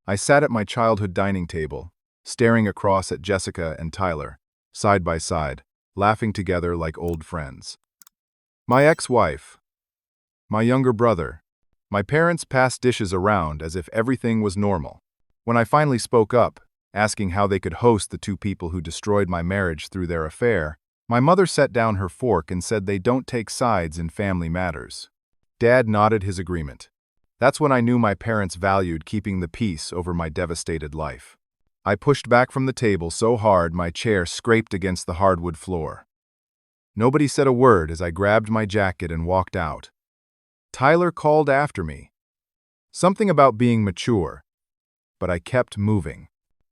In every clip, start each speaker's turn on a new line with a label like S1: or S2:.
S1: I sat at my childhood dining table, staring across at Jessica and Tyler, side by side, laughing together like old friends. My ex-wife, my younger brother, my parents passed dishes around as if everything was normal. When I finally spoke up, asking how they could host the two people who destroyed my marriage through their affair, my mother set down her fork and said they don't take sides in family matters. Dad nodded his agreement. That's when I knew my parents valued keeping the peace over my devastated life. I pushed back from the table so hard my chair scraped against the hardwood floor. Nobody said a word as I grabbed my jacket and walked out. Tyler called after me. Something about being mature, but I kept moving.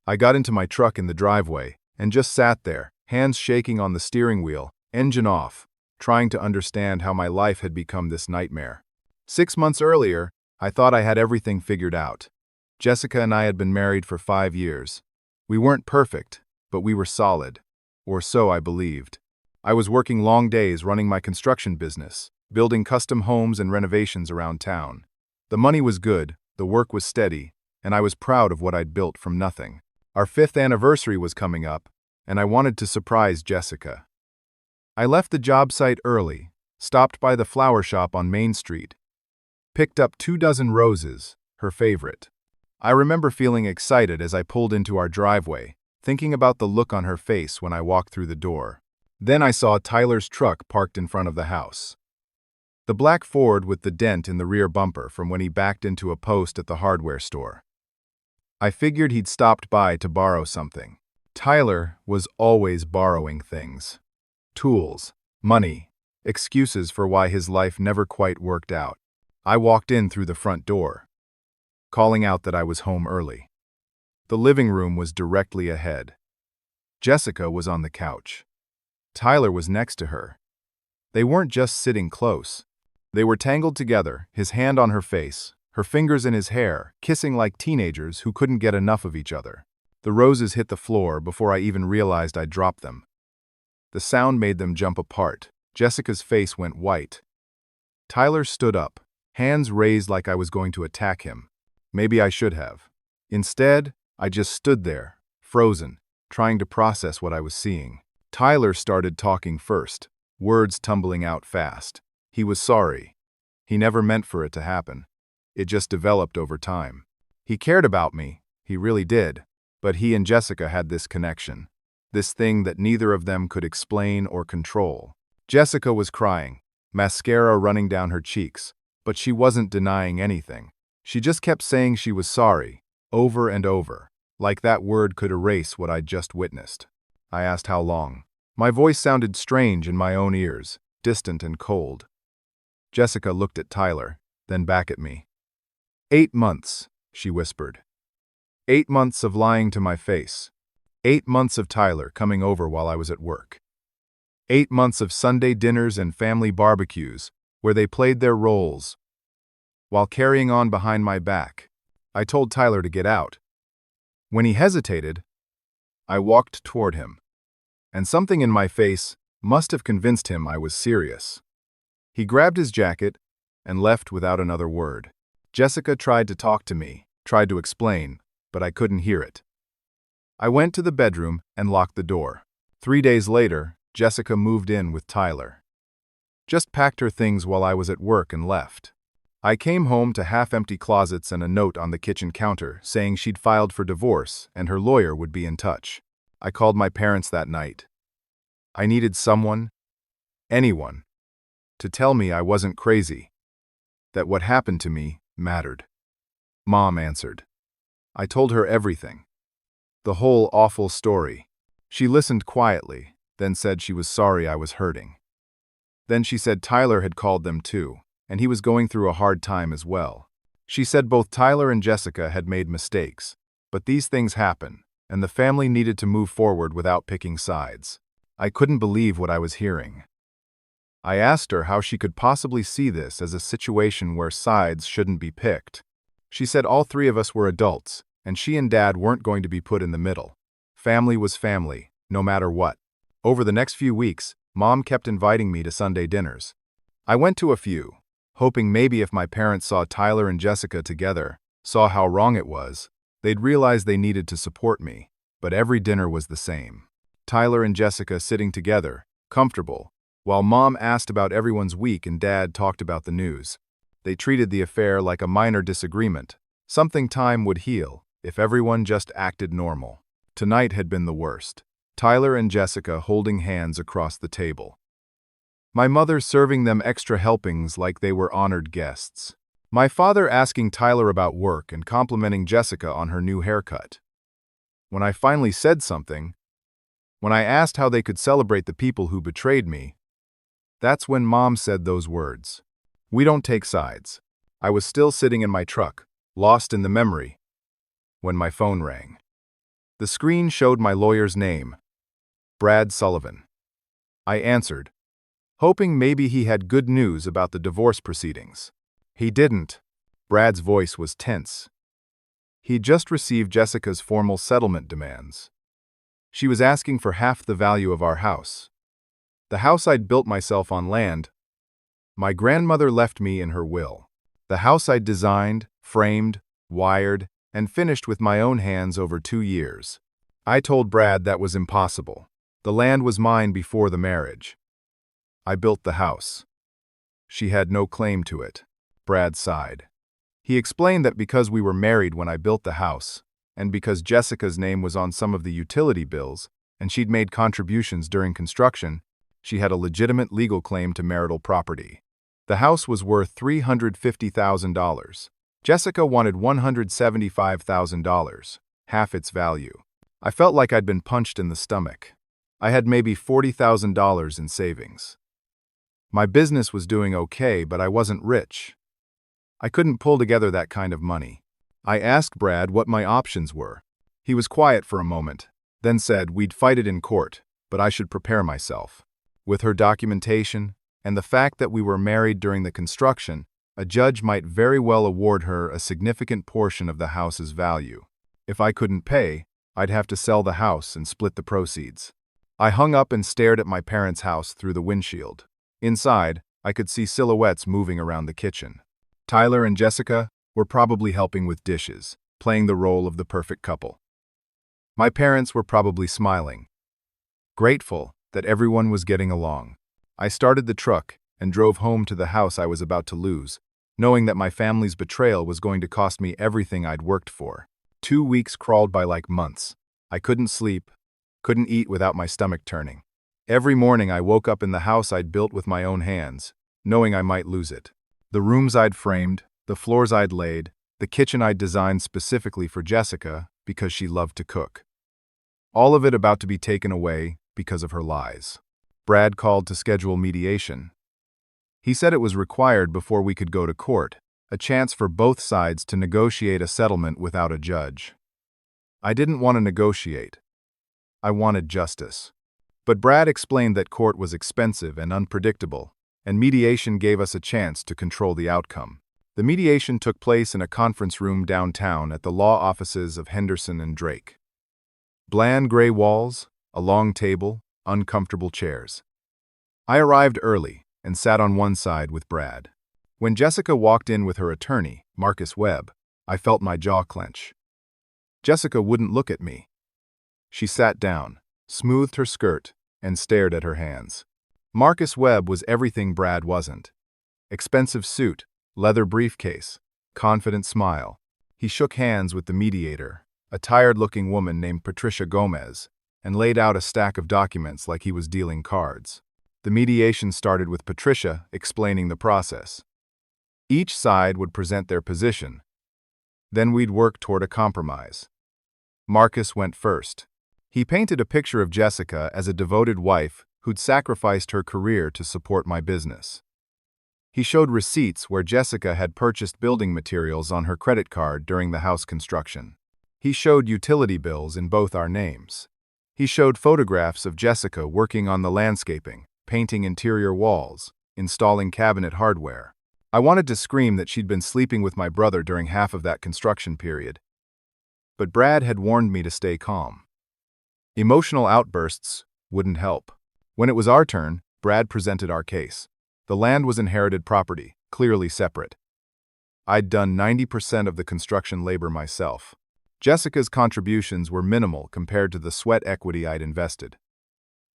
S1: I got into my truck in the driveway and just sat there, hands shaking on the steering wheel, engine off, trying to understand how my life had become this nightmare. 6 months earlier, I thought I had everything figured out. Jessica and I had been married for 5 years. We weren't perfect, but we were solid. Or so I believed. I was working long days running my construction business, building custom homes and renovations around town. The money was good, the work was steady, and I was proud of what I'd built from nothing. Our 5th anniversary was coming up, and I wanted to surprise Jessica. I left the job site early, stopped by the flower shop on Main Street, picked up 24 roses, her favorite. I remember feeling excited as I pulled into our driveway, thinking about the look on her face when I walked through the door. Then I saw Tyler's truck parked in front of the house. The black Ford with the dent in the rear bumper from when he backed into a post at the hardware store. I figured he'd stopped by to borrow something. Tyler was always borrowing things. Tools, money, excuses for why his life never quite worked out. I walked in through the front door, calling out that I was home early. The living room was directly ahead. Jessica was on the couch. Tyler was next to her. They weren't just sitting close. They were tangled together, his hand on her face, her fingers in his hair, kissing like teenagers who couldn't get enough of each other. The roses hit the floor before I even realized I'd dropped them. The sound made them jump apart. Jessica's face went white. Tyler stood up, hands raised like I was going to attack him. Maybe I should have. Instead, I just stood there, frozen, trying to process what I was seeing. Tyler started talking first, words tumbling out fast. He was sorry. He never meant for it to happen. It just developed over time. He cared about me, he really did, but he and Jessica had this connection, this thing that neither of them could explain or control. Jessica was crying, mascara running down her cheeks, but she wasn't denying anything. She just kept saying she was sorry, over and over, like that word could erase what I'd just witnessed. I asked how long. My voice sounded strange in my own ears, distant and cold. Jessica looked at Tyler, then back at me. 8 months, she whispered. 8 months of lying to my face. 8 months of Tyler coming over while I was at work. 8 months of Sunday dinners and family barbecues, where they played their roles. While carrying on behind my back, I told Tyler to get out. When he hesitated, I walked toward him, and something in my face must have convinced him I was serious. He grabbed his jacket and left without another word. Jessica tried to talk to me, tried to explain, but I couldn't hear it. I went to the bedroom and locked the door. 3 days later, Jessica moved in with Tyler. Just packed her things while I was at work and left. I came home to half-empty closets and a note on the kitchen counter saying she'd filed for divorce and her lawyer would be in touch. I called my parents that night. I needed someone, anyone, to tell me I wasn't crazy, that what happened to me mattered. Mom answered. I told her everything, the whole awful story. She listened quietly, then said she was sorry I was hurting. Then she said Tyler had called them too, and he was going through a hard time as well. She said both Tyler and Jessica had made mistakes, but these things happen, and the family needed to move forward without picking sides. I couldn't believe what I was hearing. I asked her how she could possibly see this as a situation where sides shouldn't be picked. She said all 3 of us were adults, and she and Dad weren't going to be put in the middle. Family was family, no matter what. Over the next few weeks, Mom kept inviting me to Sunday dinners. I went to a few, hoping maybe if my parents saw Tyler and Jessica together, saw how wrong it was, They'd realized they needed to support me, but every dinner was the same. Tyler and Jessica sitting together, comfortable, while Mom asked about everyone's week and Dad talked about the news. They treated the affair like a minor disagreement, something time would heal if everyone just acted normal. Tonight had been the worst. Tyler and Jessica holding hands across the table. My mother serving them extra helpings like they were honored guests. My father asking Tyler about work and complimenting Jessica on her new haircut. When I finally said something, when I asked how they could celebrate the people who betrayed me, that's when Mom said those words. We don't take sides. I was still sitting in my truck, lost in the memory, when my phone rang. The screen showed my lawyer's name, Brad Sullivan. I answered, hoping maybe he had good news about the divorce proceedings. He didn't. Brad's voice was tense. He'd just received Jessica's formal settlement demands. She was asking for half the value of our house. The house I'd built myself on land my grandmother left me in her will. The house I'd designed, framed, wired, and finished with my own hands over 2 years. I told Brad that was impossible. The land was mine before the marriage. I built the house. She had no claim to it. Brad sighed. He explained that because we were married when I built the house, and because Jessica's name was on some of the utility bills, and she'd made contributions during construction, she had a legitimate legal claim to marital property. The house was worth $350,000. Jessica wanted $175,000, half its value. I felt like I'd been punched in the stomach. I had maybe $40,000 in savings. My business was doing okay, but I wasn't rich. I couldn't pull together that kind of money. I asked Brad what my options were. He was quiet for a moment, then said we'd fight it in court, but I should prepare myself. With her documentation, and the fact that we were married during the construction, a judge might very well award her a significant portion of the house's value. If I couldn't pay, I'd have to sell the house and split the proceeds. I hung up and stared at my parents' house through the windshield. Inside, I could see silhouettes moving around the kitchen. Tyler and Jessica were probably helping with dishes, playing the role of the perfect couple. My parents were probably smiling, grateful that everyone was getting along. I started the truck and drove home to the house I was about to lose, knowing that my family's betrayal was going to cost me everything I'd worked for. 2 weeks crawled by like months. I couldn't sleep, couldn't eat without my stomach turning. Every morning I woke up in the house I'd built with my own hands, knowing I might lose it. The rooms I'd framed, the floors I'd laid, the kitchen I'd designed specifically for Jessica because she loved to cook. All of it about to be taken away because of her lies. Brad called to schedule mediation. He said it was required before we could go to court, a chance for both sides to negotiate a settlement without a judge. I didn't want to negotiate. I wanted justice. But Brad explained that court was expensive and unpredictable, and mediation gave us a chance to control the outcome. The mediation took place in a conference room downtown at the law offices of Henderson and Drake. Bland gray walls, a long table, uncomfortable chairs. I arrived early and sat on one side with Brad. When Jessica walked in with her attorney, Marcus Webb, I felt my jaw clench. Jessica wouldn't look at me. She sat down, smoothed her skirt, and stared at her hands. Marcus Webb was everything Brad wasn't. Expensive suit, leather briefcase, confident smile. He shook hands with the mediator, a tired-looking woman named Patricia Gomez, and laid out a stack of documents like he was dealing cards. The mediation started with Patricia explaining the process. Each side would present their position. Then we'd work toward a compromise. Marcus went first. He painted a picture of Jessica as a devoted wife who'd sacrificed her career to support my business. He showed receipts where Jessica had purchased building materials on her credit card during the house construction. He showed utility bills in both our names. He showed photographs of Jessica working on the landscaping, painting interior walls, installing cabinet hardware. I wanted to scream that she'd been sleeping with my brother during half of that construction period. But Brad had warned me to stay calm. Emotional outbursts wouldn't help. When it was our turn, Brad presented our case. The land was inherited property, clearly separate. I'd done 90% of the construction labor myself. Jessica's contributions were minimal compared to the sweat equity I'd invested.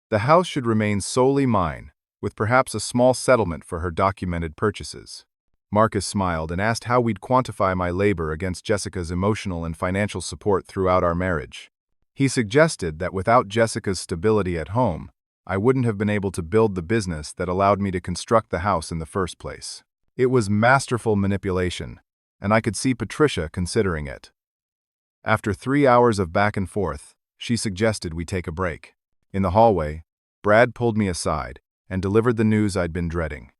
S1: The house should remain solely mine, with perhaps a small settlement for her documented purchases. Marcus smiled and asked how we'd quantify my labor against Jessica's emotional and financial support throughout our marriage. He suggested that without Jessica's stability at home, I wouldn't have been able to build the business that allowed me to construct the house in the first place. It was masterful manipulation, and I could see Patricia considering it. After 3 hours of back and forth, she suggested we take a break. In the hallway, Brad pulled me aside and delivered the news I'd been dreading.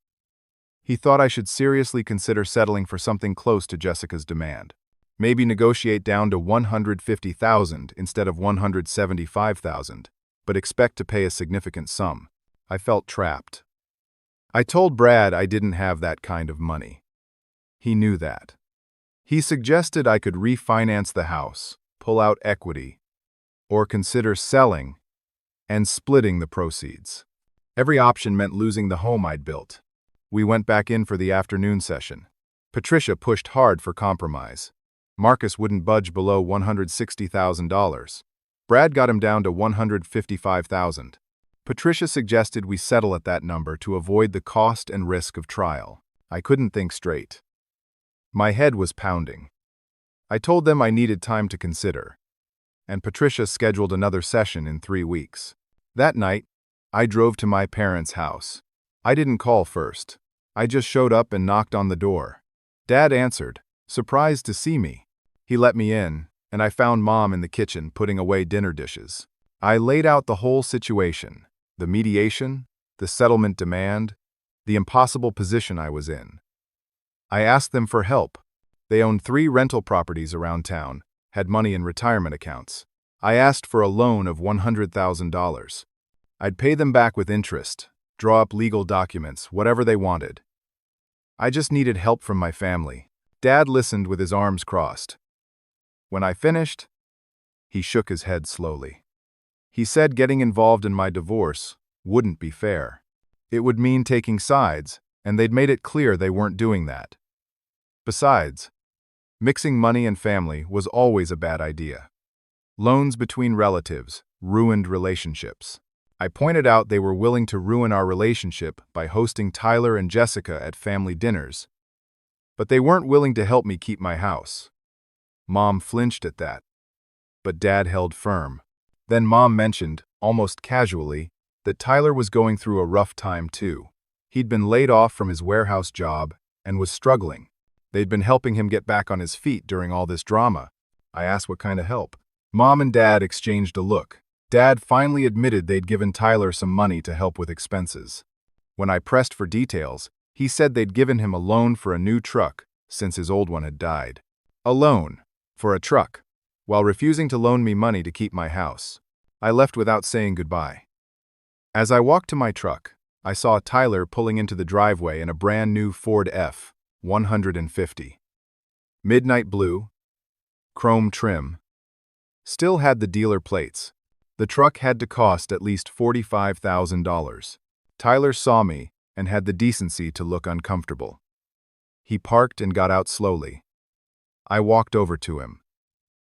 S1: He thought I should seriously consider settling for something close to Jessica's demand. Maybe negotiate down to $150,000 instead of $175,000, but expect to pay a significant sum. I felt trapped. I told Brad I didn't have that kind of money. He knew that. He suggested I could refinance the house, pull out equity, or consider selling and splitting the proceeds. Every option meant losing the home I'd built. We went back in for the afternoon session. Patricia pushed hard for compromise. Marcus wouldn't budge below $160,000. Brad got him down to $155,000. Patricia suggested we settle at that number to avoid the cost and risk of trial. I couldn't think straight. My head was pounding. I told them I needed time to consider, and Patricia scheduled another session in 3 weeks. That night, I drove to my parents' house. I didn't call first. I just showed up and knocked on the door. Dad answered, surprised to see me. He let me in, and I found Mom in the kitchen putting away dinner dishes. I laid out the whole situation, the mediation, the settlement demand, the impossible position I was in. I asked them for help. They owned 3 rental properties around town, had money in retirement accounts. I asked for a loan of $100,000. I'd pay them back with interest, draw up legal documents, whatever they wanted. I just needed help from my family. Dad listened with his arms crossed. When I finished, he shook his head slowly. He said getting involved in my divorce wouldn't be fair. It would mean taking sides, and they'd made it clear they weren't doing that. Besides, mixing money and family was always a bad idea. Loans between relatives ruined relationships. I pointed out they were willing to ruin our relationship by hosting Tyler and Jessica at family dinners, but they weren't willing to help me keep my house. Mom flinched at that, but Dad held firm. Then Mom mentioned, almost casually, that Tyler was going through a rough time too. He'd been laid off from his warehouse job and was struggling. They'd been helping him get back on his feet during all this drama. I asked what kind of help. Mom and Dad exchanged a look. Dad finally admitted they'd given Tyler some money to help with expenses. When I pressed for details, he said they'd given him a loan for a new truck since his old one had died. A loan for a truck, while refusing to loan me money to keep my house. I left without saying goodbye. As I walked to my truck, I saw Tyler pulling into the driveway in a brand new Ford F-150. Midnight blue, chrome trim, still had the dealer plates. The truck had to cost at least $45,000. Tyler saw me and had the decency to look uncomfortable. He parked and got out slowly. I walked over to him,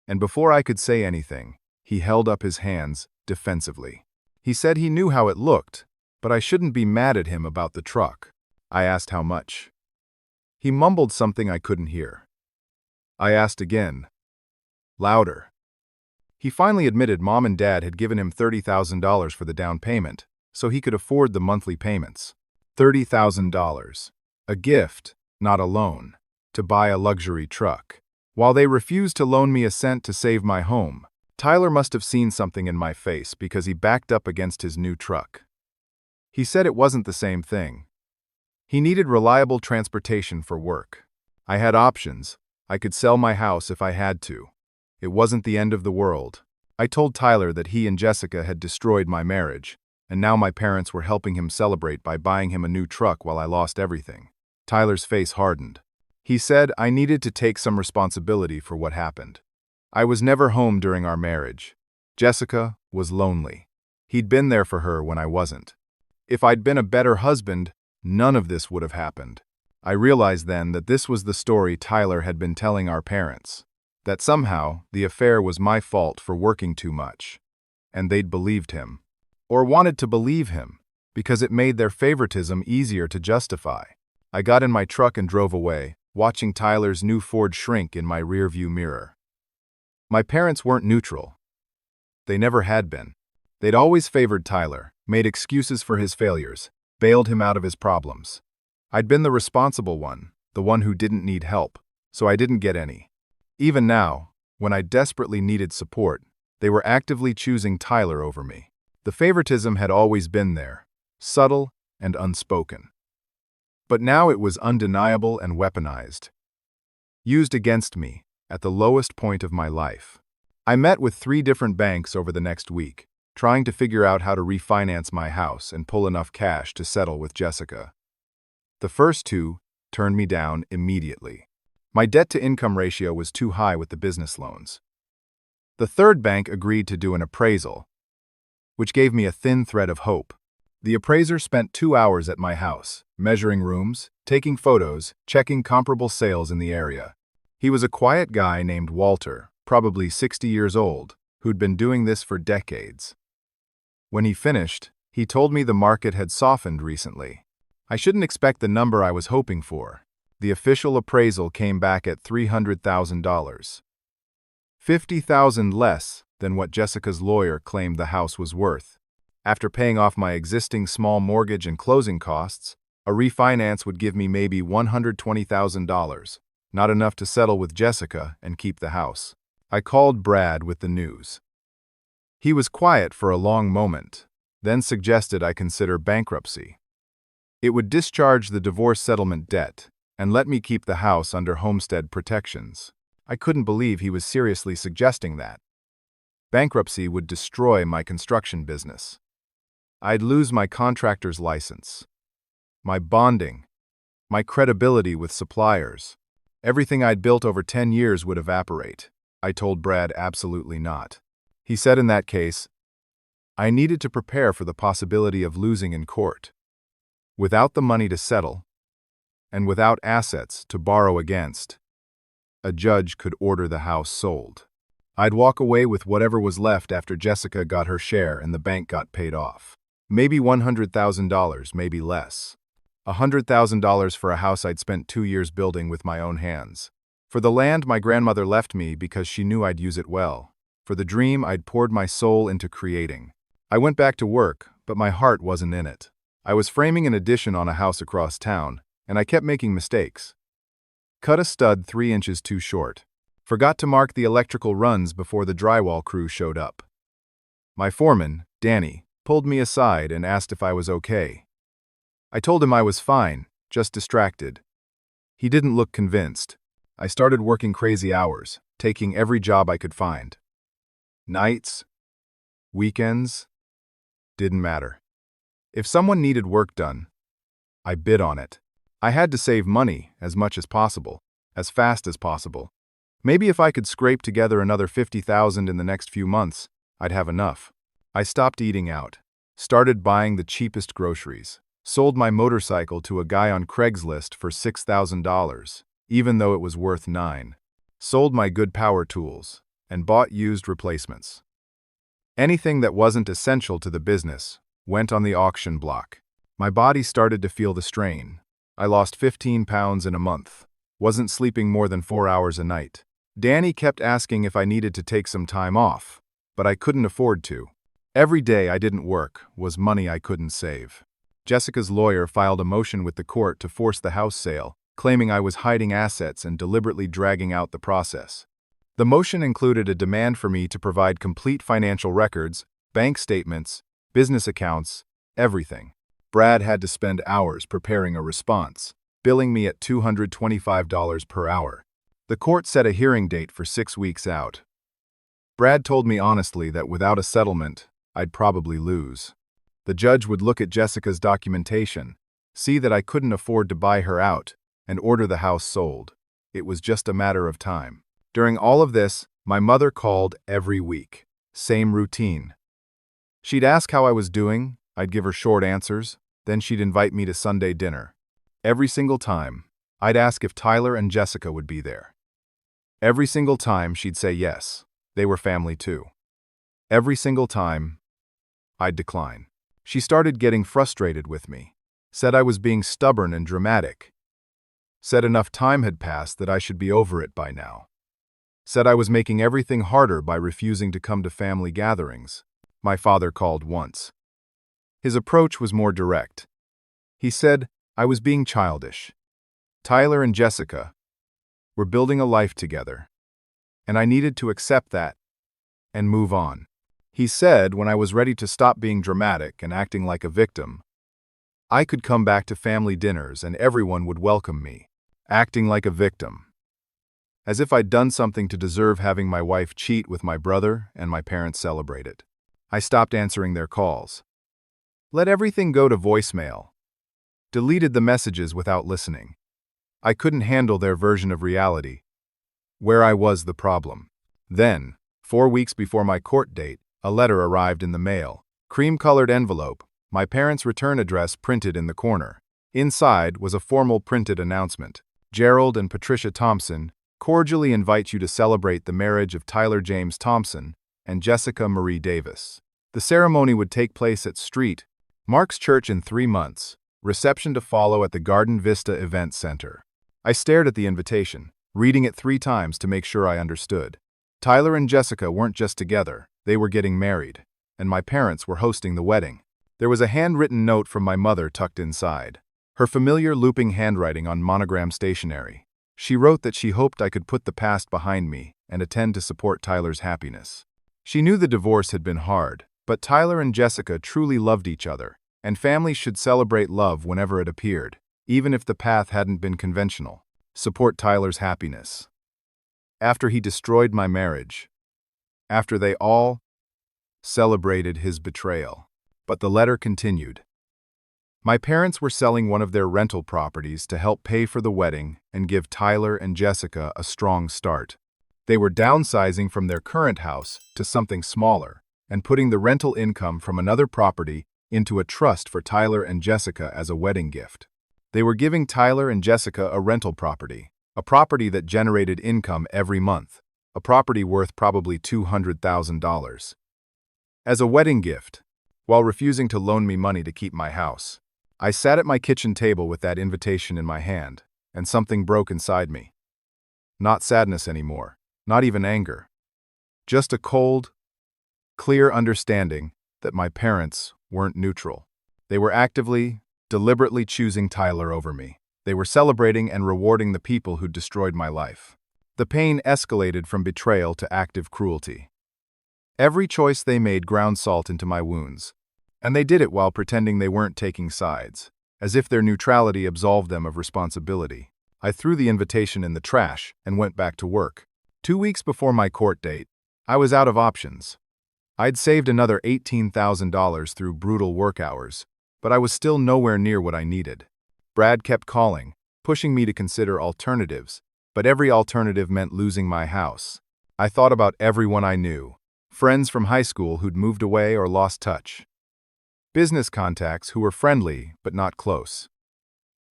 S1: and before I could say anything, he held up his hands defensively. He said he knew how it looked, but I shouldn't be mad at him about the truck. I asked how much. He mumbled something I couldn't hear. I asked again, louder. He finally admitted Mom and Dad had given him $30,000 for the down payment, so he could afford the monthly payments. $30,000. A gift, not a loan, to buy a luxury truck. While they refused to loan me a cent to save my home, Tyler must have seen something in my face because he backed up against his new truck. He said it wasn't the same thing. He needed reliable transportation for work. I had options. I could sell my house if I had to. It wasn't the end of the world. I told Tyler that he and Jessica had destroyed my marriage, and now my parents were helping him celebrate by buying him a new truck while I lost everything. Tyler's face hardened. He said I needed to take some responsibility for what happened. I was never home during our marriage. Jessica was lonely. He'd been there for her when I wasn't. If I'd been a better husband, none of this would have happened. I realized then that this was the story Tyler had been telling our parents. that somehow the affair was my fault for working too much. And they'd believed him. Or wanted to believe him, because it made their favoritism easier to justify. I got in my truck and drove away, watching Tyler's new Ford shrink in my rearview mirror. My parents weren't neutral. They never had been. They'd always favored Tyler, made excuses for his failures, bailed him out of his problems. I'd been the responsible one, the one who didn't need help, so I didn't get any. Even now, when I desperately needed support, they were actively choosing Tyler over me. The favoritism had always been there, subtle and unspoken. But now it was undeniable and weaponized. Used against me, at the lowest point of my life. I met with 3 different banks over the next week, trying to figure out how to refinance my house and pull enough cash to settle with Jessica. The first 2 turned me down immediately. My debt-to-income ratio was too high with the business loans. The third bank agreed to do an appraisal, which gave me a thin thread of hope. The appraiser spent 2 hours at my house, measuring rooms, taking photos, checking comparable sales in the area. He was a quiet guy named Walter, probably 60 years old, who'd been doing this for decades. When he finished, he told me the market had softened recently. I shouldn't expect the number I was hoping for. The official appraisal came back at $300,000. $50,000 less than what Jessica's lawyer claimed the house was worth. After paying off my existing small mortgage and closing costs, a refinance would give me maybe $120,000, not enough to settle with Jessica and keep the house. I called Brad with the news. He was quiet for a long moment, then suggested I consider bankruptcy. It would discharge the divorce settlement debt and let me keep the house under homestead protections. I couldn't believe he was seriously suggesting that. Bankruptcy would destroy my construction business. I'd lose my contractor's license, my bonding, my credibility with suppliers. Everything I'd built over 10 years would evaporate. I told Brad absolutely not. He said in that case, I needed to prepare for the possibility of losing in court. Without the money to settle, and without assets to borrow against, a judge could order the house sold. I'd walk away with whatever was left after Jessica got her share and the bank got paid off. Maybe $100,000, maybe less. $100,000 for a house I'd spent 2 years building with my own hands. For the land my grandmother left me because she knew I'd use it well. For the dream I'd poured my soul into creating. I went back to work, but my heart wasn't in it. I was framing an addition on a house across town, and I kept making mistakes. Cut a stud 3 inches too short. Forgot to mark the electrical runs before the drywall crew showed up. My foreman, Danny, pulled me aside and asked if I was okay. I told him I was fine, just distracted. He didn't look convinced. I started working crazy hours, taking every job I could find. Nights, weekends, didn't matter. If someone needed work done, I bid on it. I had to save money as much as possible, as fast as possible. Maybe if I could scrape together another $50,000 in the next few months, I'd have enough. I stopped eating out, started buying the cheapest groceries, sold my motorcycle to a guy on Craigslist for $6,000, even though it was worth $9,000, sold my good power tools, and bought used replacements. Anything that wasn't essential to the business went on the auction block. My body started to feel the strain. I lost 15 pounds in a month, wasn't sleeping more than 4 hours a night. Danny kept asking if I needed to take some time off, but I couldn't afford to. Every day I didn't work was money I couldn't save. Jessica's lawyer filed a motion with the court to force the house sale, claiming I was hiding assets and deliberately dragging out the process. The motion included a demand for me to provide complete financial records, bank statements, business accounts, everything. Brad had to spend hours preparing a response, billing me at $225 per hour. The court set a hearing date for 6 weeks out. Brad told me honestly that without a settlement, I'd probably lose. The judge would look at Jessica's documentation, see that I couldn't afford to buy her out, and order the house sold. It was just a matter of time. During all of this, my mother called every week. Same routine. She'd ask how I was doing, I'd give her short answers, then she'd invite me to Sunday dinner. Every single time, I'd ask if Tyler and Jessica would be there. Every single time she'd say yes, they were family too. Every single time, I'd decline. She started getting frustrated with me, said I was being stubborn and dramatic, said enough time had passed that I should be over it by now, said I was making everything harder by refusing to come to family gatherings. My father called once. His approach was more direct. He said I was being childish. Tyler and Jessica were building a life together, and I needed to accept that and move on. He said when I was ready to stop being dramatic and acting like a victim, I could come back to family dinners and everyone would welcome me. Acting like a victim. As if I'd done something to deserve having my wife cheat with my brother and my parents celebrate it. I stopped answering their calls. Let everything go to voicemail. Deleted the messages without listening. I couldn't handle their version of reality, where I was the problem. Then, 4 weeks before my court date, a letter arrived in the mail. Cream-colored envelope, my parents' return address printed in the corner. Inside was a formal printed announcement. Gerald and Patricia Thompson cordially invite you to celebrate the marriage of Tyler James Thompson and Jessica Marie Davis. The ceremony would take place at St. Mark's Church in 3 months. Reception to follow at the Garden Vista Event Center. I stared at the invitation, reading it 3 times to make sure I understood. Tyler and Jessica weren't just together, they were getting married, and my parents were hosting the wedding. There was a handwritten note from my mother tucked inside. Her familiar looping handwriting on monogram stationery. She wrote that she hoped I could put the past behind me and attend to support Tyler's happiness. She knew the divorce had been hard, but Tyler and Jessica truly loved each other, and families should celebrate love whenever it appeared, even if the path hadn't been conventional. Support Tyler's happiness. After he destroyed my marriage. After they all celebrated his betrayal. But the letter continued. My parents were selling one of their rental properties to help pay for the wedding and give Tyler and Jessica a strong start. They were downsizing from their current house to something smaller and putting the rental income from another property into a trust for Tyler and Jessica as a wedding gift. They were giving Tyler and Jessica a rental property, a property that generated income every month, a property worth probably $200,000. As a wedding gift, while refusing to loan me money to keep my house. I sat at my kitchen table with that invitation in my hand, and something broke inside me. Not sadness anymore, not even anger. Just a cold, clear understanding that my parents weren't neutral. They were actively, deliberately choosing Tyler over me. They were celebrating and rewarding the people who'd destroyed my life. The pain escalated from betrayal to active cruelty. Every choice they made ground salt into my wounds. And they did it while pretending they weren't taking sides, as if their neutrality absolved them of responsibility. I threw the invitation in the trash and went back to work. 2 weeks before my court date, I was out of options. I'd saved another $18,000 through brutal work hours, but I was still nowhere near what I needed. Brad kept calling, pushing me to consider alternatives, but every alternative meant losing my house. I thought about everyone I knew, friends from high school who'd moved away or lost touch. Business contacts who were friendly but not close.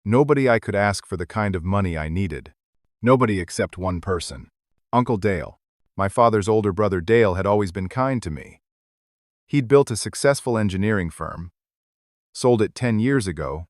S1: Nobody I could ask for the kind of money I needed. Nobody except one person. Uncle Dale. My father's older brother Dale had always been kind to me. He'd built a successful engineering firm, sold it 10 years ago,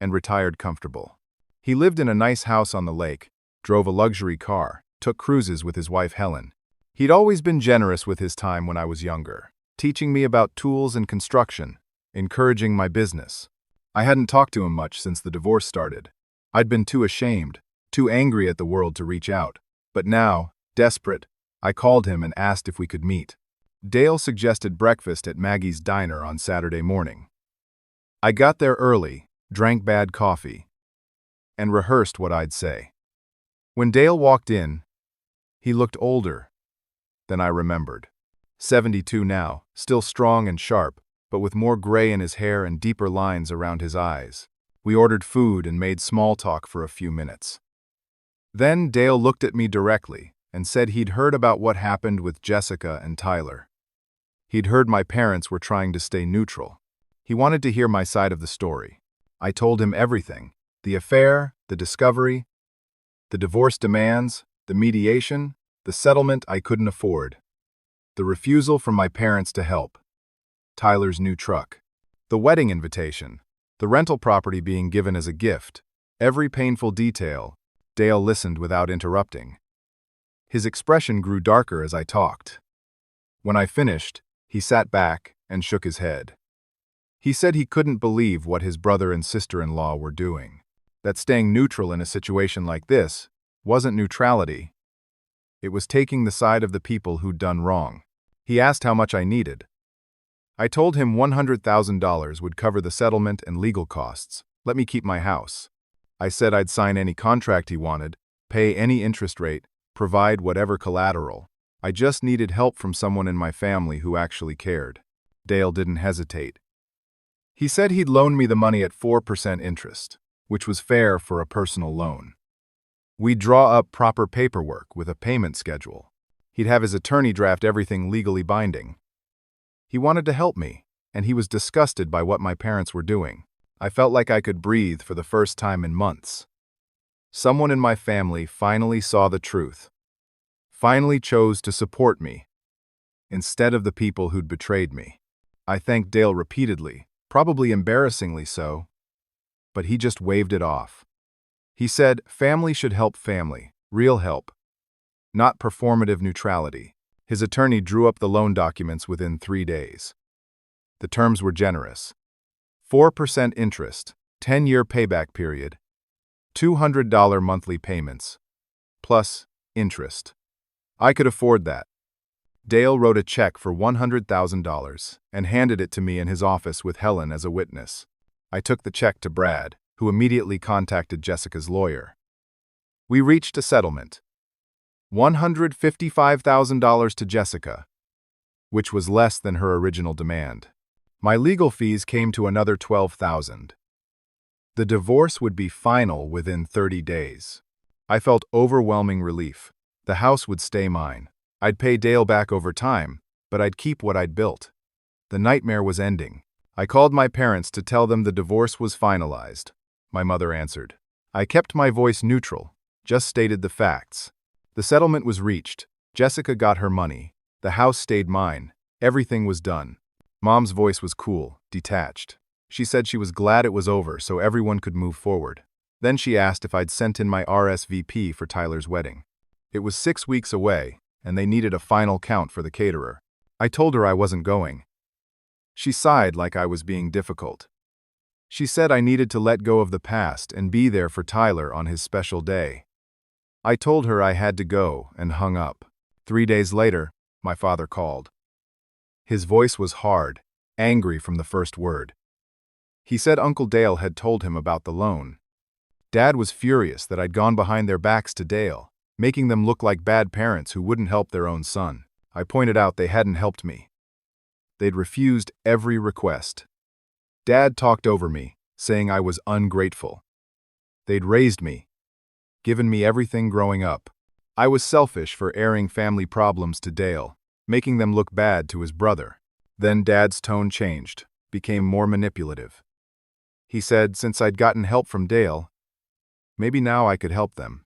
S1: and retired comfortable. He lived in a nice house on the lake, drove a luxury car, took cruises with his wife Helen. He'd always been generous with his time when I was younger, teaching me about tools and construction, encouraging my business. I hadn't talked to him much since the divorce started. I'd been too ashamed, too angry at the world to reach out. But now, desperate, I called him and asked if we could meet. Dale suggested breakfast at Maggie's Diner on Saturday morning. I got there early, drank bad coffee, and rehearsed what I'd say. When Dale walked in, he looked older than I remembered. 72 now, still strong and sharp, but with more gray in his hair and deeper lines around his eyes. We ordered food and made small talk for a few minutes. Then Dale looked at me directly and said he'd heard about what happened with Jessica and Tyler. He'd heard my parents were trying to stay neutral. He wanted to hear my side of the story. I told him everything: the affair, the discovery, the divorce demands, The mediation, the settlement I couldn't afford, the refusal from my parents to help, Tyler's new truck, the wedding invitation, the rental property being given as a gift, every painful detail. Dale listened without interrupting. His expression grew darker as I talked. When I finished, he sat back and shook his head. He said he couldn't believe what his brother and sister-in-law were doing, that staying neutral in a situation like this wasn't neutrality. It was taking the side of the people who'd done wrong. He asked how much I needed. I told him $100,000 would cover the settlement and legal costs. Let me keep my house. I said I'd sign any contract he wanted, pay any interest rate, provide whatever collateral. I just needed help from someone in my family who actually cared. Dale didn't hesitate. He said he'd loan me the money at 4% interest, which was fair for a personal loan. We'd draw up proper paperwork with a payment schedule. He'd have his attorney draft everything legally binding. He wanted to help me, and he was disgusted by what my parents were doing. I felt like I could breathe for the first time in months. Someone in my family finally saw the truth, finally chose to support me, instead of the people who'd betrayed me. I thanked Dale repeatedly, probably embarrassingly so, but he just waved it off. He said family should help family, real help, not performative neutrality. His attorney drew up the loan documents within 3 days. The terms were generous. 4% interest, 10-year payback period, $200 monthly payments, plus interest. I could afford that. Dale wrote a check for $100,000 and handed it to me in his office with Helen as a witness. I took the check to Brad, who immediately contacted Jessica's lawyer. We reached a settlement. $155,000 to Jessica, which was less than her original demand. My legal fees came to another $12,000. The divorce would be final within 30 days. I felt overwhelming relief. The house would stay mine. I'd pay Dale back over time, but I'd keep what I'd built. The nightmare was ending. I called my parents to tell them the divorce was finalized. My mother answered. I kept my voice neutral, just stated the facts. The settlement was reached. Jessica got her money. The house stayed mine. Everything was done. Mom's voice was cool, detached. She said she was glad it was over so everyone could move forward. Then she asked if I'd sent in my RSVP for Tyler's wedding. It was 6 weeks away, and they needed a final count for the caterer. I told her I wasn't going. She sighed like I was being difficult. She said I needed to let go of the past and be there for Tyler on his special day. I told her I had to go and hung up. 3 days later, my father called. His voice was hard, angry from the first word. He said Uncle Dale had told him about the loan. Dad was furious that I'd gone behind their backs to Dale, making them look like bad parents who wouldn't help their own son. I pointed out they hadn't helped me. They'd refused every request. Dad talked over me, saying I was ungrateful. They'd raised me, given me everything growing up. I was selfish for airing family problems to Dale, making them look bad to his brother. Then Dad's tone changed, became more manipulative. He said since I'd gotten help from Dale, maybe now I could help them.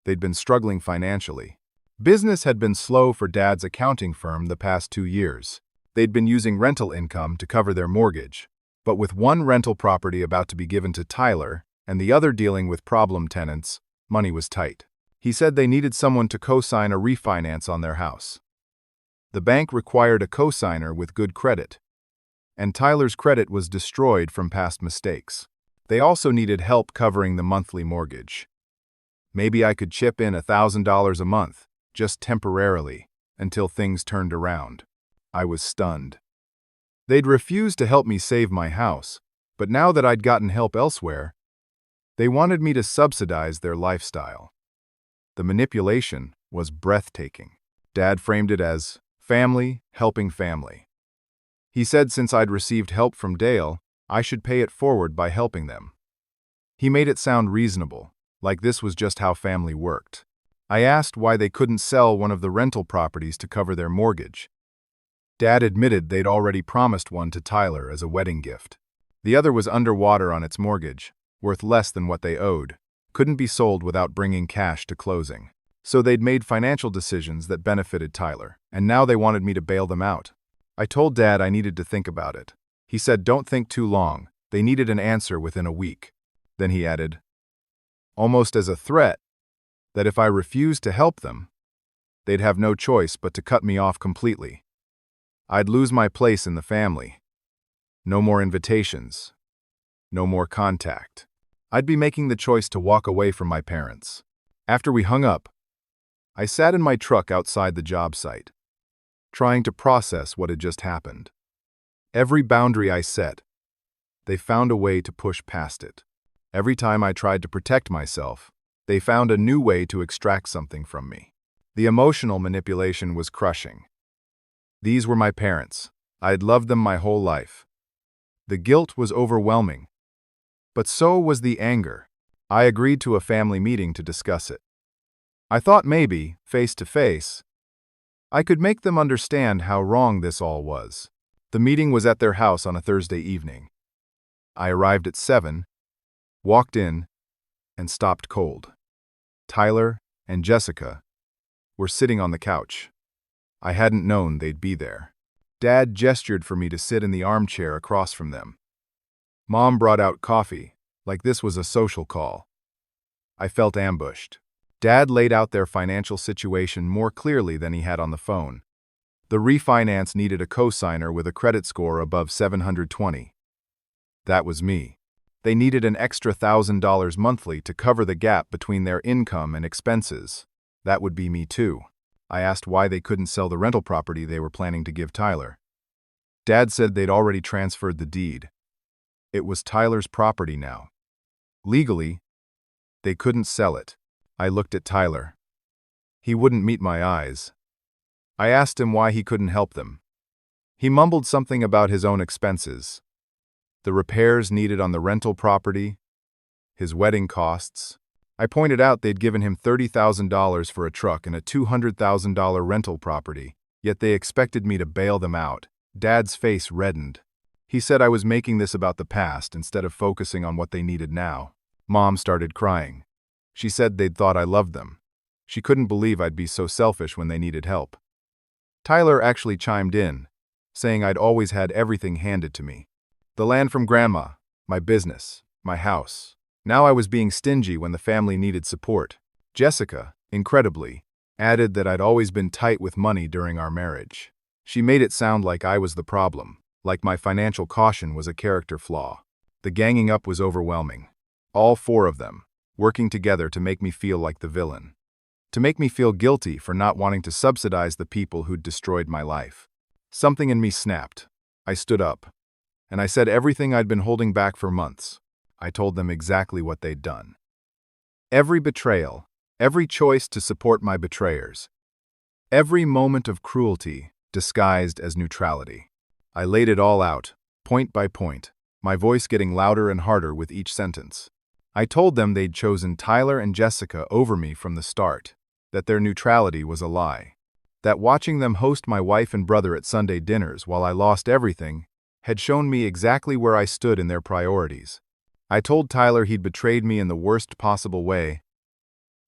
S1: They'd been struggling financially. Business had been slow for Dad's accounting firm the past 2 years. They'd been using rental income to cover their mortgage. But with one rental property about to be given to Tyler and the other dealing with problem tenants, money was tight. He said they needed someone to co-sign a refinance on their house. The bank required a co-signer with good credit, and Tyler's credit was destroyed from past mistakes. They also needed help covering the monthly mortgage. Maybe I could chip in $1,000 a month, just temporarily, until things turned around. I was stunned. They'd refused to help me save my house, but now that I'd gotten help elsewhere, they wanted me to subsidize their lifestyle. The manipulation was breathtaking. Dad framed it as family helping family. He said since I'd received help from Dale, I should pay it forward by helping them. He made it sound reasonable, like this was just how family worked. I asked why they couldn't sell one of the rental properties to cover their mortgage. Dad admitted they'd already promised one to Tyler as a wedding gift. The other was underwater on its mortgage, worth less than what they owed, couldn't be sold without bringing cash to closing. So they'd made financial decisions that benefited Tyler, and now they wanted me to bail them out. I told Dad I needed to think about it. He said, "Don't think too long." They needed an answer within a week. Then he added, almost as a threat, that if I refused to help them, they'd have no choice but to cut me off completely. I'd lose my place in the family. No more invitations. No more contact. I'd be making the choice to walk away from my parents. After we hung up, I sat in my truck outside the job site, trying to process what had just happened. Every boundary I set, they found a way to push past it. Every time I tried to protect myself, they found a new way to extract something from me. The emotional manipulation was crushing. These were my parents. I had loved them my whole life. The guilt was overwhelming, but so was the anger. I agreed to a family meeting to discuss it. I thought maybe, face to face, I could make them understand how wrong this all was. The meeting was at their house on a Thursday evening. I arrived at 7, walked in, and stopped cold. Tyler and Jessica were sitting on the couch. I hadn't known they'd be there. Dad gestured for me to sit in the armchair across from them. Mom brought out coffee, like this was a social call. I felt ambushed. Dad laid out their financial situation more clearly than he had on the phone. The refinance needed a cosigner with a credit score above 720. That was me. They needed an extra $1,000 monthly to cover the gap between their income and expenses. That would be me too. I asked why they couldn't sell the rental property they were planning to give Tyler. Dad said they'd already transferred the deed. It was Tyler's property now. Legally, they couldn't sell it. I looked at Tyler. He wouldn't meet my eyes. I asked him why he couldn't help them. He mumbled something about his own expenses. The repairs needed on the rental property, his wedding costs. I pointed out they'd given him $30,000 for a truck and a $200,000 rental property, yet they expected me to bail them out. Dad's face reddened. He said I was making this about the past instead of focusing on what they needed now. Mom started crying. She said they'd thought I loved them. She couldn't believe I'd be so selfish when they needed help. Tyler actually chimed in, saying I'd always had everything handed to me. The land from Grandma, my business, my house. Now I was being stingy when the family needed support. Jessica, incredibly, added that I'd always been tight with money during our marriage. She made it sound like I was the problem, like my financial caution was a character flaw. The ganging up was overwhelming. All 4 of them, working together to make me feel like the villain. To make me feel guilty for not wanting to subsidize the people who'd destroyed my life. Something in me snapped. I stood up, and I said everything I'd been holding back for months. I told them exactly what they'd done. Every betrayal, every choice to support my betrayers, every moment of cruelty disguised as neutrality. I laid it all out, point by point, my voice getting louder and harder with each sentence. I told them they'd chosen Tyler and Jessica over me from the start, that their neutrality was a lie, that watching them host my wife and brother at Sunday dinners while I lost everything had shown me exactly where I stood in their priorities. I told Tyler he'd betrayed me in the worst possible way,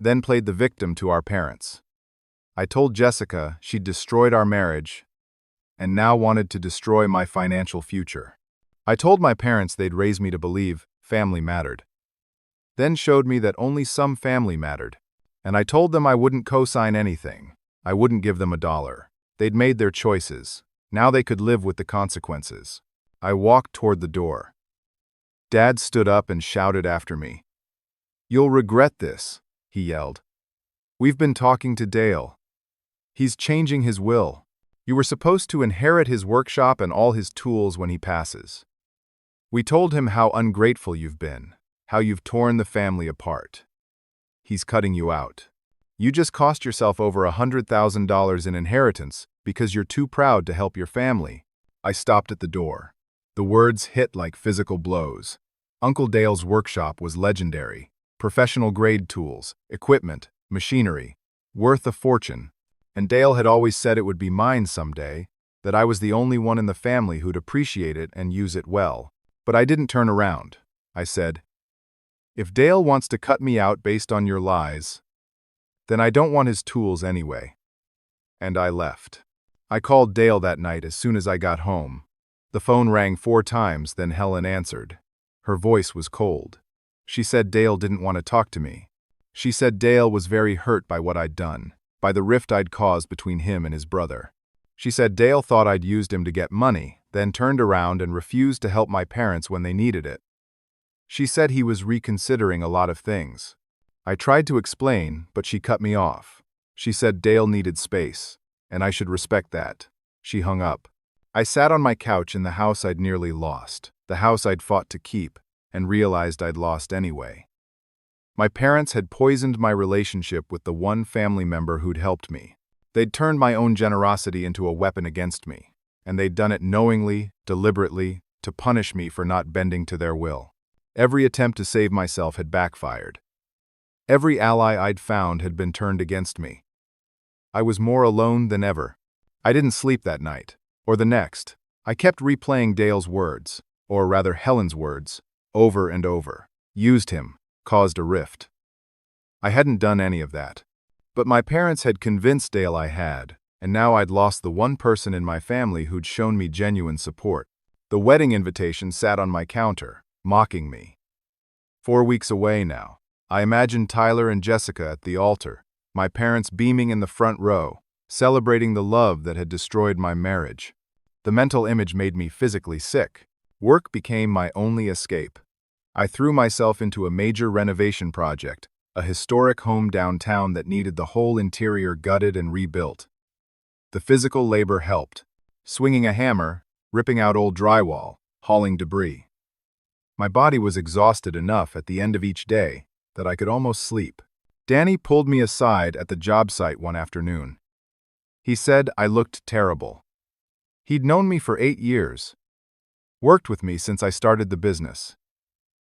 S1: then played the victim to our parents. I told Jessica she'd destroyed our marriage and now wanted to destroy my financial future. I told my parents they'd raised me to believe family mattered, then showed me that only some family mattered, and I told them I wouldn't co-sign anything. I wouldn't give them $1. They'd made their choices. Now they could live with the consequences. I walked toward the door. Dad stood up and shouted after me. "You'll regret this," he yelled. "We've been talking to Dale. He's changing his will. You were supposed to inherit his workshop and all his tools when he passes. We told him how ungrateful you've been, how you've torn the family apart. He's cutting you out. You just cost yourself over $100,000 in inheritance because you're too proud to help your family." I stopped at the door. The words hit like physical blows. Uncle Dale's workshop was legendary. Professional-grade tools, equipment, machinery, worth a fortune. And Dale had always said it would be mine someday, that I was the only one in the family who'd appreciate it and use it well. But I didn't turn around. I said, "If Dale wants to cut me out based on your lies, Then I don't want his tools anyway. And I left. I called Dale that night as soon as I got home. The phone rang 4 times, then Helen answered. Her voice was cold. She said Dale didn't want to talk to me. She said Dale was very hurt by what I'd done, by the rift I'd caused between him and his brother. She said Dale thought I'd used him to get money, then turned around and refused to help my parents when they needed it. She said he was reconsidering a lot of things. I tried to explain, but she cut me off. She said Dale needed space, and I should respect that. She hung up. I sat on my couch in the house I'd nearly lost, the house I'd fought to keep, and realized I'd lost anyway. My parents had poisoned my relationship with the one family member who'd helped me. They'd turned my own generosity into a weapon against me, and they'd done it knowingly, deliberately, to punish me for not bending to their will. Every attempt to save myself had backfired. Every ally I'd found had been turned against me. I was more alone than ever. I didn't sleep that night, or the next. I kept replaying Dale's words, or rather Helen's words, over and over. Used him, caused a rift. I hadn't done any of that. But my parents had convinced Dale I had, and now I'd lost the one person in my family who'd shown me genuine support. The wedding invitation sat on my counter, mocking me. 4 weeks away now. I imagined Tyler and Jessica at the altar, my parents beaming in the front row, celebrating the love that had destroyed my marriage. The mental image made me physically sick. Work became my only escape. I threw myself into a major renovation project, a historic home downtown that needed the whole interior gutted and rebuilt. The physical labor helped. Swinging a hammer, ripping out old drywall, hauling debris. My body was exhausted enough at the end of each day that I could almost sleep. Danny pulled me aside at the job site one afternoon. He said I looked terrible. He'd known me for 8 years. Worked with me since I started the business.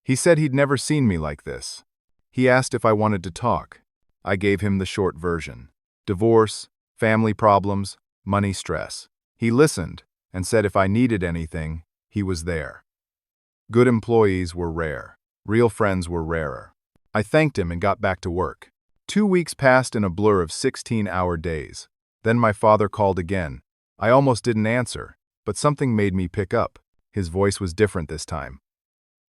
S1: He said he'd never seen me like this. He asked if I wanted to talk. I gave him the short version. Divorce, family problems, money stress. He listened and said if I needed anything, he was there. Good employees were rare. Real friends were rarer. I thanked him and got back to work. 2 weeks passed in a blur of 16-hour days. Then my father called again. I almost didn't answer, but something made me pick up. His voice was different this time.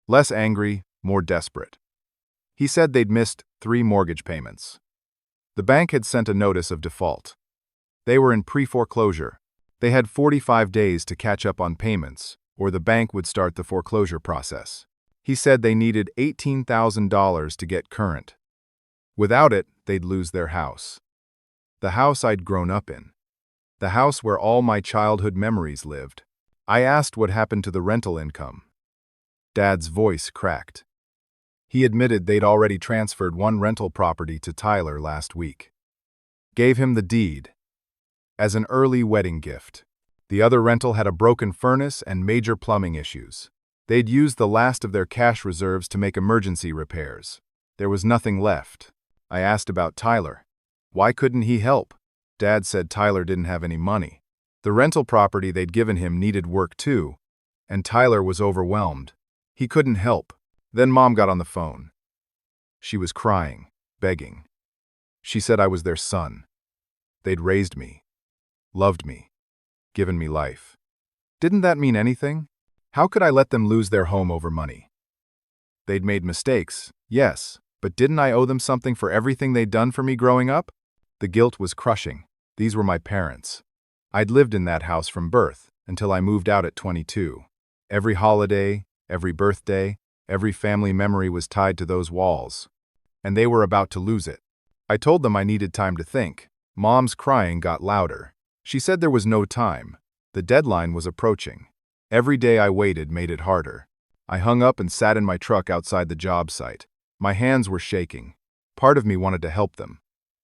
S1: Less angry, more desperate. He said they'd missed 3 mortgage payments. The bank had sent a notice of default. They were in pre-foreclosure. They had 45 days to catch up on payments, or the bank would start the foreclosure process. He said they needed $18,000 to get current. Without it, they'd lose their house. The house I'd grown up in. The house where all my childhood memories lived. I asked what happened to the rental income. Dad's voice cracked. He admitted they'd already transferred one rental property to Tyler last week. Gave him the deed as an early wedding gift. The other rental had a broken furnace and major plumbing issues. They'd used the last of their cash reserves to make emergency repairs. There was nothing left. I asked about Tyler. Why couldn't he help? Dad said Tyler didn't have any money. The rental property they'd given him needed work too, and Tyler was overwhelmed. He couldn't help. Then Mom got on the phone. She was crying, begging. She said I was their son. They'd raised me, loved me, given me life. Didn't that mean anything? How could I let them lose their home over money? They'd made mistakes, yes, but didn't I owe them something for everything they'd done for me growing up? The guilt was crushing. These were my parents. I'd lived in that house from birth until I moved out at 22. Every holiday, every birthday, every family memory was tied to those walls. And they were about to lose it. I told them I needed time to think. Mom's crying got louder. She said there was no time. The deadline was approaching. Every day I waited made it harder. I hung up and sat in my truck outside the job site. My hands were shaking. Part of me wanted to help them.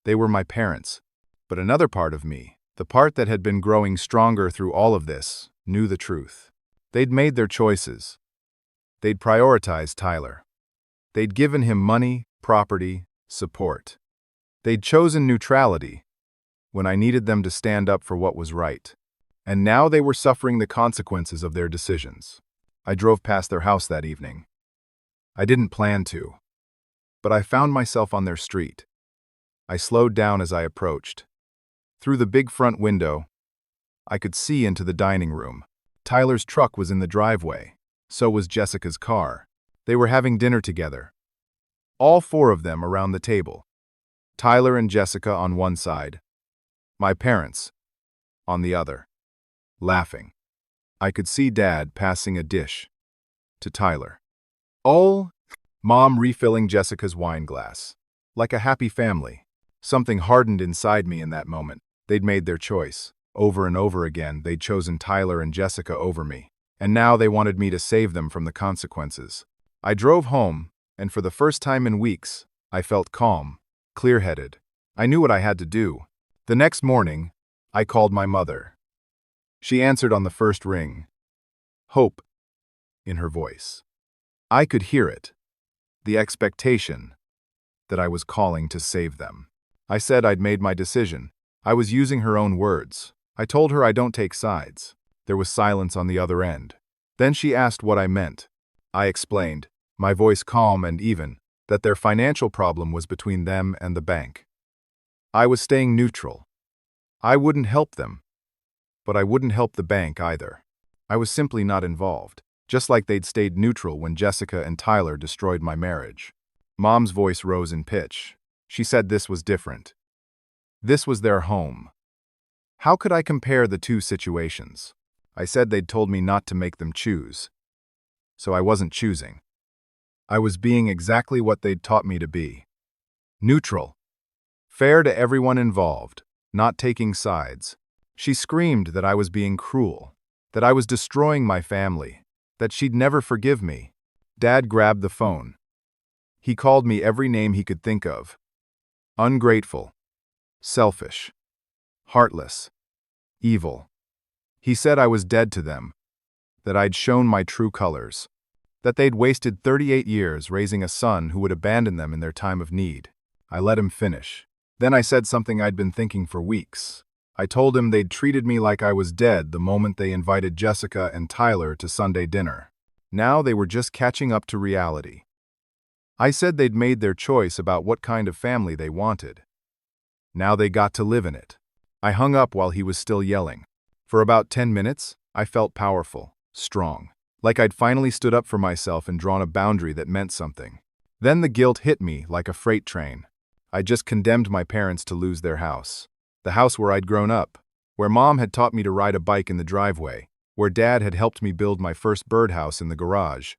S1: They were my parents. But another part of me, the part that had been growing stronger through all of this, knew the truth. They'd made their choices. They'd prioritized Tyler. They'd given him money, property, support. They'd chosen neutrality when I needed them to stand up for what was right. And now they were suffering the consequences of their decisions. I drove past their house that evening. I didn't plan to, but I found myself on their street. I slowed down as I approached. Through the big front window, I could see into the dining room. Tyler's truck was in the driveway. So was Jessica's car. They were having dinner together. All four of them around the table. Tyler and Jessica on one side. My parents on the other, laughing. I could see Dad passing a dish to Tyler. Oh, Mom refilling Jessica's wine glass. Like a happy family. Something hardened inside me in that moment. They'd made their choice. Over and over again, they'd chosen Tyler and Jessica over me. And now they wanted me to save them from the consequences. I drove home, and for the first time in weeks, I felt calm, clear-headed. I knew what I had to do. The next morning, I called my mother. She answered on the first ring. Hope in her voice. I could hear it. The expectation that I was calling to save them. I said I'd made my decision. I was using her own words. I told her I don't take sides. There was silence on the other end. Then she asked what I meant. I explained, my voice calm and even, that their financial problem was between them and the bank. I was staying neutral. I wouldn't help them. But I wouldn't help the bank either. I was simply not involved, just like they'd stayed neutral when Jessica and Tyler destroyed my marriage. Mom's voice rose in pitch. She said this was different. This was their home. How could I compare the two situations? I said they'd told me not to make them choose. So I wasn't choosing. I was being exactly what they'd taught me to be. Neutral. Fair to everyone involved, not taking sides. She screamed that I was being cruel, that I was destroying my family, that she'd never forgive me. Dad grabbed the phone. He called me every name he could think of. Ungrateful. Selfish. Heartless. Evil. He said I was dead to them, that I'd shown my true colors, that they'd wasted 38 years raising a son who would abandon them in their time of need. I let him finish. Then I said something I'd been thinking for weeks. I told him they'd treated me like I was dead the moment they invited Jessica and Tyler to Sunday dinner. Now they were just catching up to reality. I said they'd made their choice about what kind of family they wanted. Now they got to live in it. I hung up while he was still yelling. For about 10 minutes, I felt powerful, strong, like I'd finally stood up for myself and drawn a boundary that meant something. Then the guilt hit me like a freight train. I just condemned my parents to lose their house. The house where I'd grown up, where Mom had taught me to ride a bike in the driveway, where Dad had helped me build my first birdhouse in the garage,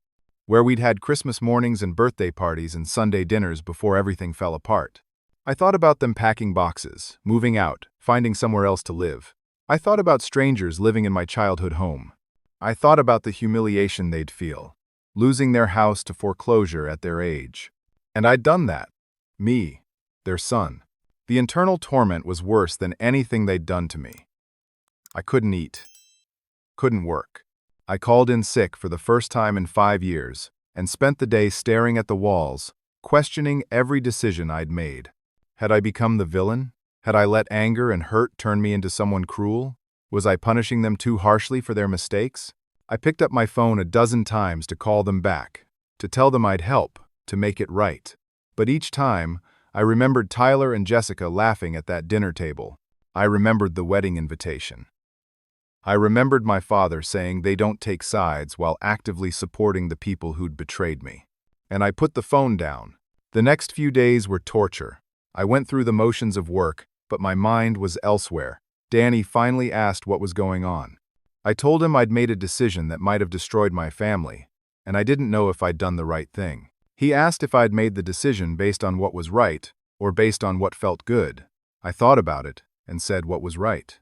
S1: where we'd had Christmas mornings and birthday parties and Sunday dinners before everything fell apart. I thought about them packing boxes, moving out, finding somewhere else to live. I thought about strangers living in my childhood home. I thought about the humiliation they'd feel, losing their house to foreclosure at their age. And I'd done that. Me, their son. The internal torment was worse than anything they'd done to me. I couldn't eat. Couldn't work. I called in sick for the first time in 5 years and spent the day staring at the walls, questioning every decision I'd made. Had I become the villain? Had I let anger and hurt turn me into someone cruel? Was I punishing them too harshly for their mistakes? I picked up my phone a dozen times to call them back, to tell them I'd help, to make it right. But each time, I remembered Tyler and Jessica laughing at that dinner table. I remembered the wedding invitation. I remembered my father saying they don't take sides while actively supporting the people who'd betrayed me. And I put the phone down. The next few days were torture. I went through the motions of work, but my mind was elsewhere. Danny finally asked what was going on. I told him I'd made a decision that might have destroyed my family, and I didn't know if I'd done the right thing. He asked if I'd made the decision based on what was right, or based on what felt good. I thought about it, and said what was right.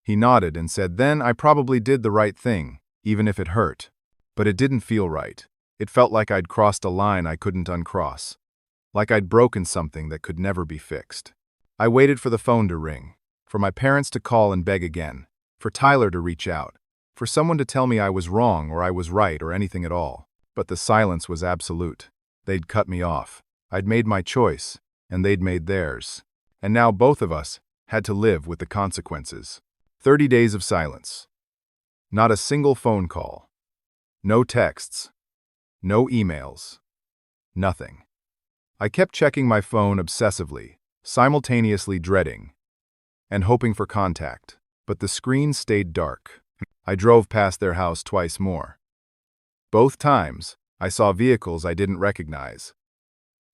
S1: He nodded and said, then I probably did the right thing, even if it hurt. But it didn't feel right. It felt like I'd crossed a line I couldn't uncross. Like I'd broken something that could never be fixed. I waited for the phone to ring, for my parents to call and beg again, for Tyler to reach out, for someone to tell me I was wrong or I was right or anything at all. But the silence was absolute. They'd cut me off. I'd made my choice, and they'd made theirs. And now both of us had to live with the consequences. 30 days of silence. Not a single phone call. No texts. No emails. Nothing. I kept checking my phone obsessively, simultaneously dreading and hoping for contact. But the screen stayed dark. I drove past their house twice more. Both times, I saw vehicles I didn't recognize.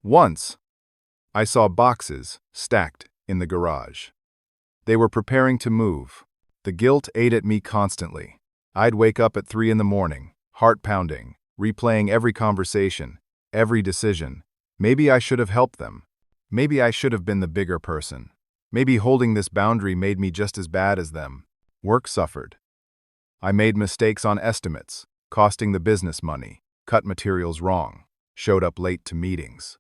S1: Once, I saw boxes stacked in the garage. They were preparing to move. The guilt ate at me constantly. I'd wake up at 3 in the morning, heart pounding, replaying every conversation, every decision. Maybe I should have helped them. Maybe I should have been the bigger person. Maybe holding this boundary made me just as bad as them. Work suffered. I made mistakes on estimates, costing the business money, cut materials wrong, showed up late to meetings.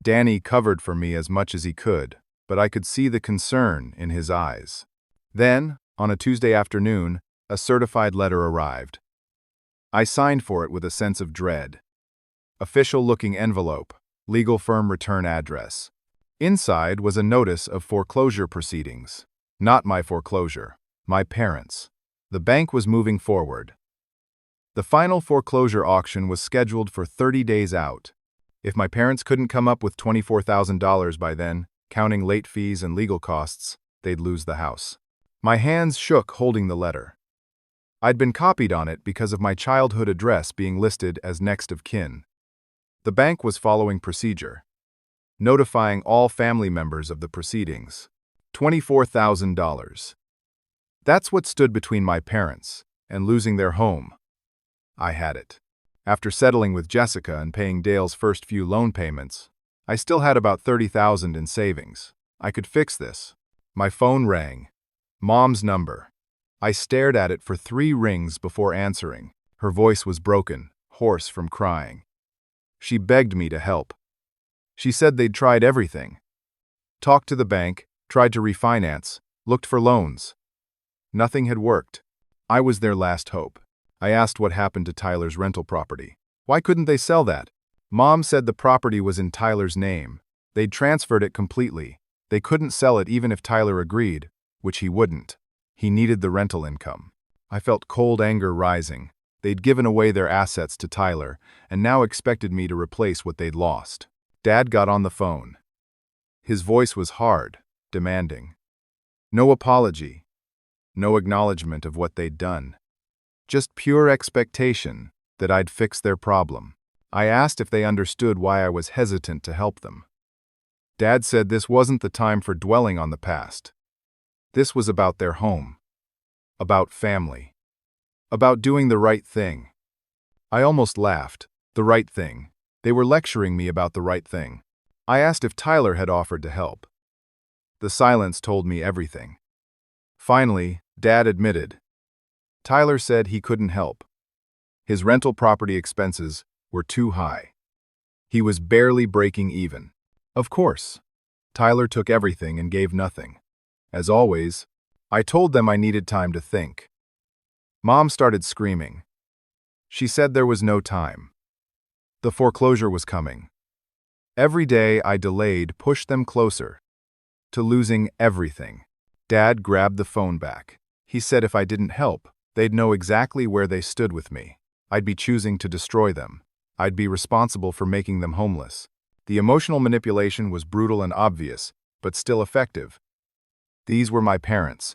S1: Danny covered for me as much as he could, but I could see the concern in his eyes. Then, on a Tuesday afternoon, a certified letter arrived. I signed for it with a sense of dread. Official-looking envelope, legal firm return address. Inside was a notice of foreclosure proceedings. Not my foreclosure, my parents'. The bank was moving forward. The final foreclosure auction was scheduled for 30 days out. If my parents couldn't come up with $24,000 by then, counting late fees and legal costs, they'd lose the house. My hands shook holding the letter. I'd been copied on it because of my childhood address being listed as next of kin. The bank was following procedure, notifying all family members of the proceedings. $24,000. That's what stood between my parents and losing their home. I had it. After settling with Jessica and paying Dale's first few loan payments, I still had about $30,000 in savings. I could fix this. My phone rang. Mom's number. I stared at it for 3 rings before answering. Her voice was broken, hoarse from crying. She begged me to help. She said they'd tried everything. Talked to the bank, tried to refinance, looked for loans. Nothing had worked. I was their last hope. I asked what happened to Tyler's rental property. Why couldn't they sell that? Mom said the property was in Tyler's name. They'd transferred it completely. They couldn't sell it even if Tyler agreed, which he wouldn't. He needed the rental income. I felt cold anger rising. They'd given away their assets to Tyler and now expected me to replace what they'd lost. Dad got on the phone. His voice was hard, demanding. No apology. No acknowledgement of what they'd done. Just pure expectation that I'd fix their problem. I asked if they understood why I was hesitant to help them. Dad said this wasn't the time for dwelling on the past. This was about their home. About family. About doing the right thing. I almost laughed. The right thing. They were lecturing me about the right thing. I asked if Tyler had offered to help. The silence told me everything. Finally, Dad admitted. Tyler said he couldn't help. His rental property expenses were too high. He was barely breaking even. Of course, Tyler took everything and gave nothing. As always, I told them I needed time to think. Mom started screaming. She said there was no time. The foreclosure was coming. Every day I delayed pushed them closer to losing everything. Dad grabbed the phone back. He said if I didn't help, they'd know exactly where they stood with me. I'd be choosing to destroy them. I'd be responsible for making them homeless. The emotional manipulation was brutal and obvious, but still effective. These were my parents,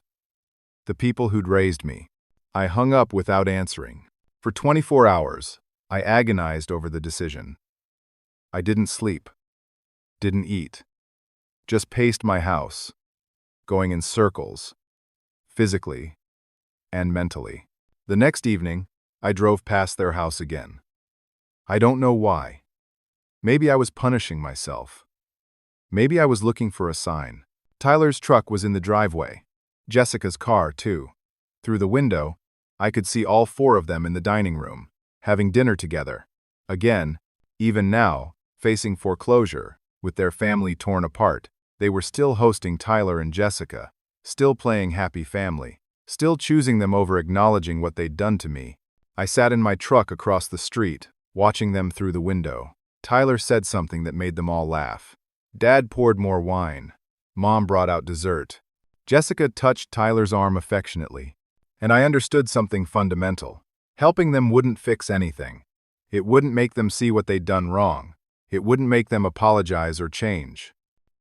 S1: the people who'd raised me. I hung up without answering. For 24 hours, I agonized over the decision. I didn't sleep, didn't eat, just paced my house, going in circles, physically and mentally. The next evening, I drove past their house again. I don't know why. Maybe I was punishing myself. Maybe I was looking for a sign. Tyler's truck was in the driveway. Jessica's car, too. Through the window, I could see all 4 of them in the dining room, having dinner together. Again, even now, facing foreclosure, with their family torn apart, they were still hosting Tyler and Jessica, still playing happy family, still choosing them over acknowledging what they'd done to me. I sat in my truck across the street, watching them through the window. Tyler said something that made them all laugh. Dad poured more wine. Mom brought out dessert. Jessica touched Tyler's arm affectionately, and I understood something fundamental. Helping them wouldn't fix anything. It wouldn't make them see what they'd done wrong. It wouldn't make them apologize or change.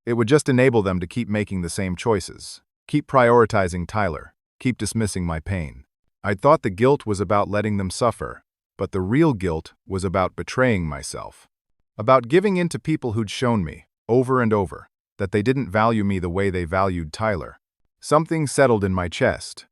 S1: It would just enable them to keep making the same choices, keep prioritizing Tyler, keep dismissing my pain. I'd thought the guilt was about letting them suffer, but the real guilt was about betraying myself. About giving in to people who'd shown me, over and over, that they didn't value me the way they valued Tyler. Something settled in my chest.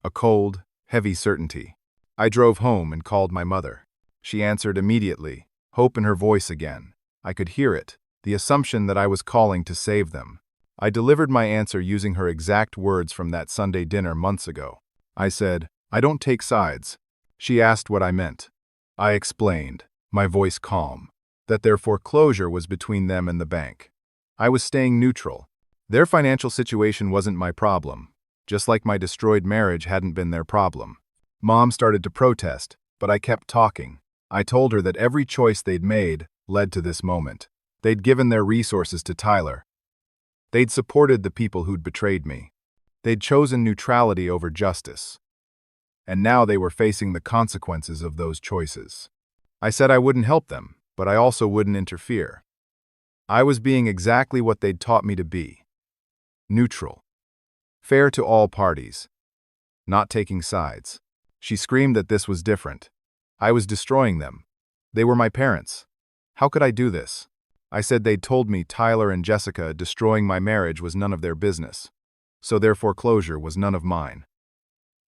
S1: A cold, heavy certainty. I drove home and called my mother. She answered immediately, hope in her voice again. I could hear it, the assumption that I was calling to save them. I delivered my answer using her exact words from that Sunday dinner months ago. I said, "I don't take sides." She asked what I meant. I explained, my voice calm, that their foreclosure was between them and the bank. I was staying neutral. Their financial situation wasn't my problem, just like my destroyed marriage hadn't been their problem. Mom started to protest, but I kept talking. I told her that every choice they'd made led to this moment. They'd given their resources to Tyler. They'd supported the people who'd betrayed me. They'd chosen neutrality over justice. And now they were facing the consequences of those choices. I said I wouldn't help them, but I also wouldn't interfere. I was being exactly what they'd taught me to be. Neutral. Fair to all parties. Not taking sides. She screamed that this was different. I was destroying them. They were my parents. How could I do this? I said they'd told me Tyler and Jessica destroying my marriage was none of their business, so their foreclosure was none of mine.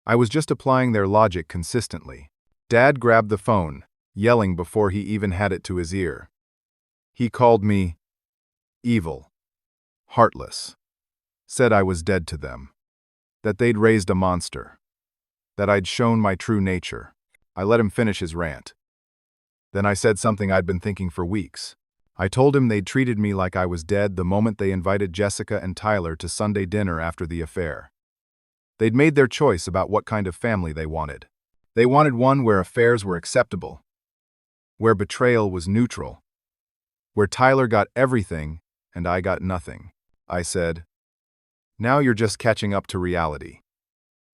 S1: I was just applying their logic consistently. Dad grabbed the phone, yelling before he even had it to his ear. He called me evil, heartless, said I was dead to them, that they'd raised a monster, that I'd shown my true nature. I let him finish his rant. Then I said something I'd been thinking for weeks. I told him they'd treated me like I was dead the moment they invited Jessica and Tyler to Sunday dinner after the affair. They'd made their choice about what kind of family they wanted. They wanted one where affairs were acceptable, where betrayal was neutral, where Tyler got everything and I got nothing. I said, "Now you're just catching up to reality.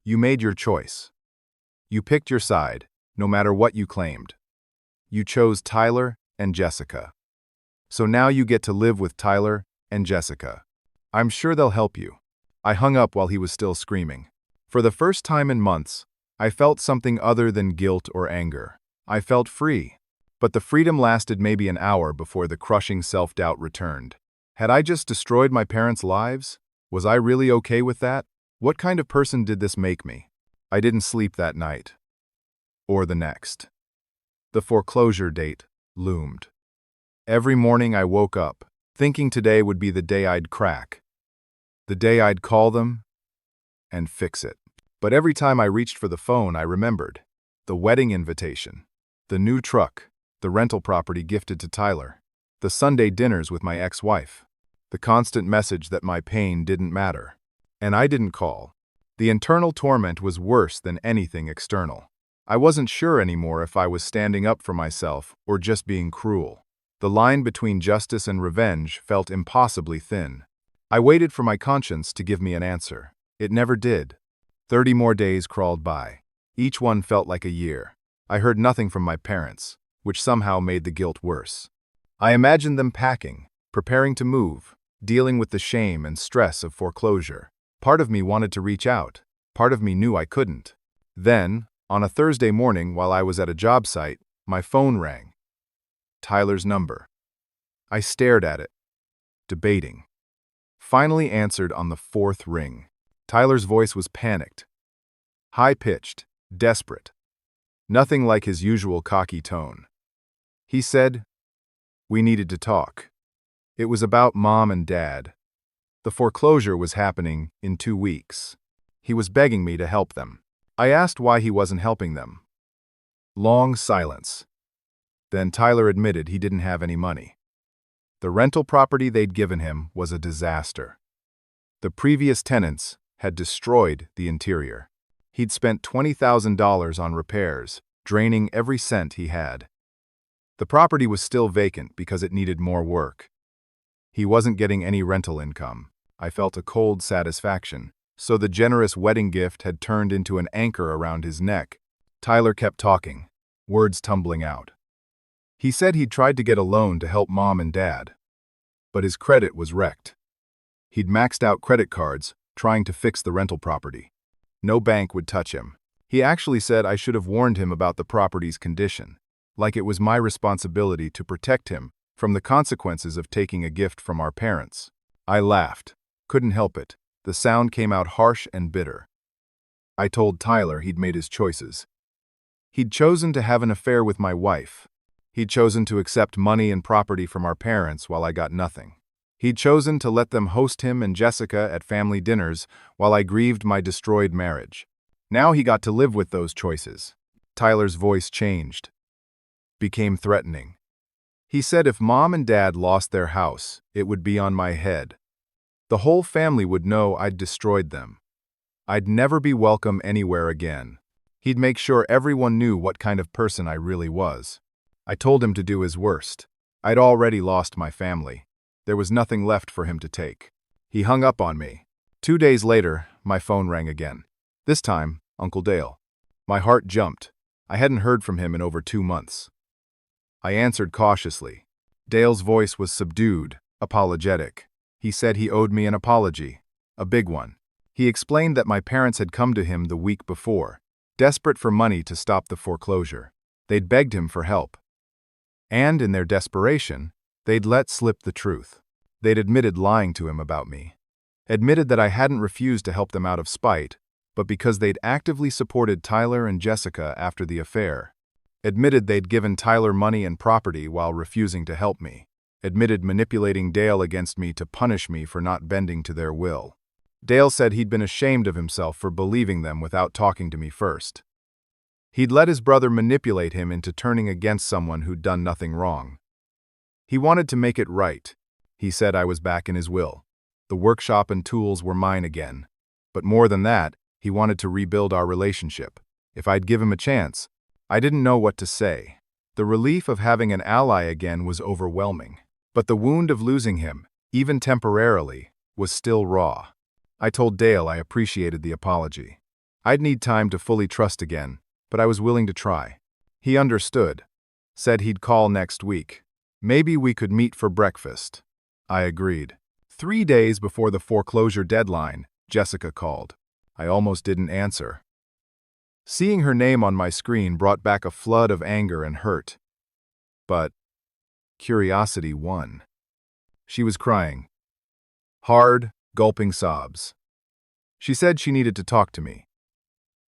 S1: You made your choice. You picked your side, no matter what you claimed. You chose Tyler and Jessica. So now you get to live with Tyler and Jessica. I'm sure they'll help you." I hung up while he was still screaming. For the first time in months, I felt something other than guilt or anger. I felt free. But the freedom lasted maybe an hour before the crushing self-doubt returned. Had I just destroyed my parents' lives? Was I really okay with that? What kind of person did this make me? I didn't sleep that night. Or the next. The foreclosure date loomed. Every morning I woke up, thinking today would be the day I'd crack. The day I'd call them and fix it. But every time I reached for the phone, I remembered. The wedding invitation. The new truck. The rental property gifted to Tyler. The Sunday dinners with my ex-wife. The constant message that my pain didn't matter. And I didn't call. The internal torment was worse than anything external. I wasn't sure anymore if I was standing up for myself or just being cruel. The line between justice and revenge felt impossibly thin. I waited for my conscience to give me an answer. It never did. 30 more days crawled by. Each one felt like a year. I heard nothing from my parents, which somehow made the guilt worse. I imagined them packing, preparing to move, dealing with the shame and stress of foreclosure. Part of me wanted to reach out. Part of me knew I couldn't. Then, on a Thursday morning while I was at a job site, my phone rang. Tyler's number. I stared at it, debating. Finally answered on the fourth ring. Tyler's voice was panicked, high-pitched, desperate. Nothing like his usual cocky tone. He said, "We needed to talk." It was about Mom and Dad. The foreclosure was happening in 2 weeks. He was begging me to help them. I asked why he wasn't helping them. Long silence. Then Tyler admitted he didn't have any money. The rental property they'd given him was a disaster. The previous tenants had destroyed the interior. He'd spent $20,000 on repairs, draining every cent he had. The property was still vacant because it needed more work. He wasn't getting any rental income. I felt a cold satisfaction, so the generous wedding gift had turned into an anchor around his neck. Tyler kept talking, words tumbling out. He said he'd tried to get a loan to help Mom and Dad, but his credit was wrecked. He'd maxed out credit cards, trying to fix the rental property. No bank would touch him. He actually said I should have warned him about the property's condition, like it was my responsibility to protect him from the consequences of taking a gift from our parents. I laughed. Couldn't help it. The sound came out harsh and bitter. I told Tyler he'd made his choices. He'd chosen to have an affair with my wife. He'd chosen to accept money and property from our parents while I got nothing. He'd chosen to let them host him and Jessica at family dinners while I grieved my destroyed marriage. Now he got to live with those choices. Tyler's voice changed, became threatening. He said if Mom and Dad lost their house, it would be on my head. The whole family would know I'd destroyed them. I'd never be welcome anywhere again. He'd make sure everyone knew what kind of person I really was. I told him to do his worst. I'd already lost my family. There was nothing left for him to take. He hung up on me. 2 days later, my phone rang again. This time, Uncle Dale. My heart jumped. I hadn't heard from him in over 2 months. I answered cautiously. Dale's voice was subdued, apologetic. He said he owed me an apology, a big one. He explained that my parents had come to him the week before, desperate for money to stop the foreclosure. They'd begged him for help. And in their desperation, they'd let slip the truth. They'd admitted lying to him about me. Admitted that I hadn't refused to help them out of spite, but because they'd actively supported Tyler and Jessica after the affair. Admitted they'd given Tyler money and property while refusing to help me. Admitted manipulating Dale against me to punish me for not bending to their will. Dale said he'd been ashamed of himself for believing them without talking to me first. He'd let his brother manipulate him into turning against someone who'd done nothing wrong. He wanted to make it right. He said I was back in his will. The workshop and tools were mine again. But more than that, he wanted to rebuild our relationship. If I'd give him a chance, I didn't know what to say. The relief of having an ally again was overwhelming. But the wound of losing him, even temporarily, was still raw. I told Dale I appreciated the apology. I'd need time to fully trust again, but I was willing to try. He understood. Said he'd call next week. Maybe we could meet for breakfast. I agreed. 3 days before the foreclosure deadline, Jessica called. I almost didn't answer. Seeing her name on my screen brought back a flood of anger and hurt. But curiosity won. She was crying. Hard, gulping sobs. She said she needed to talk to me.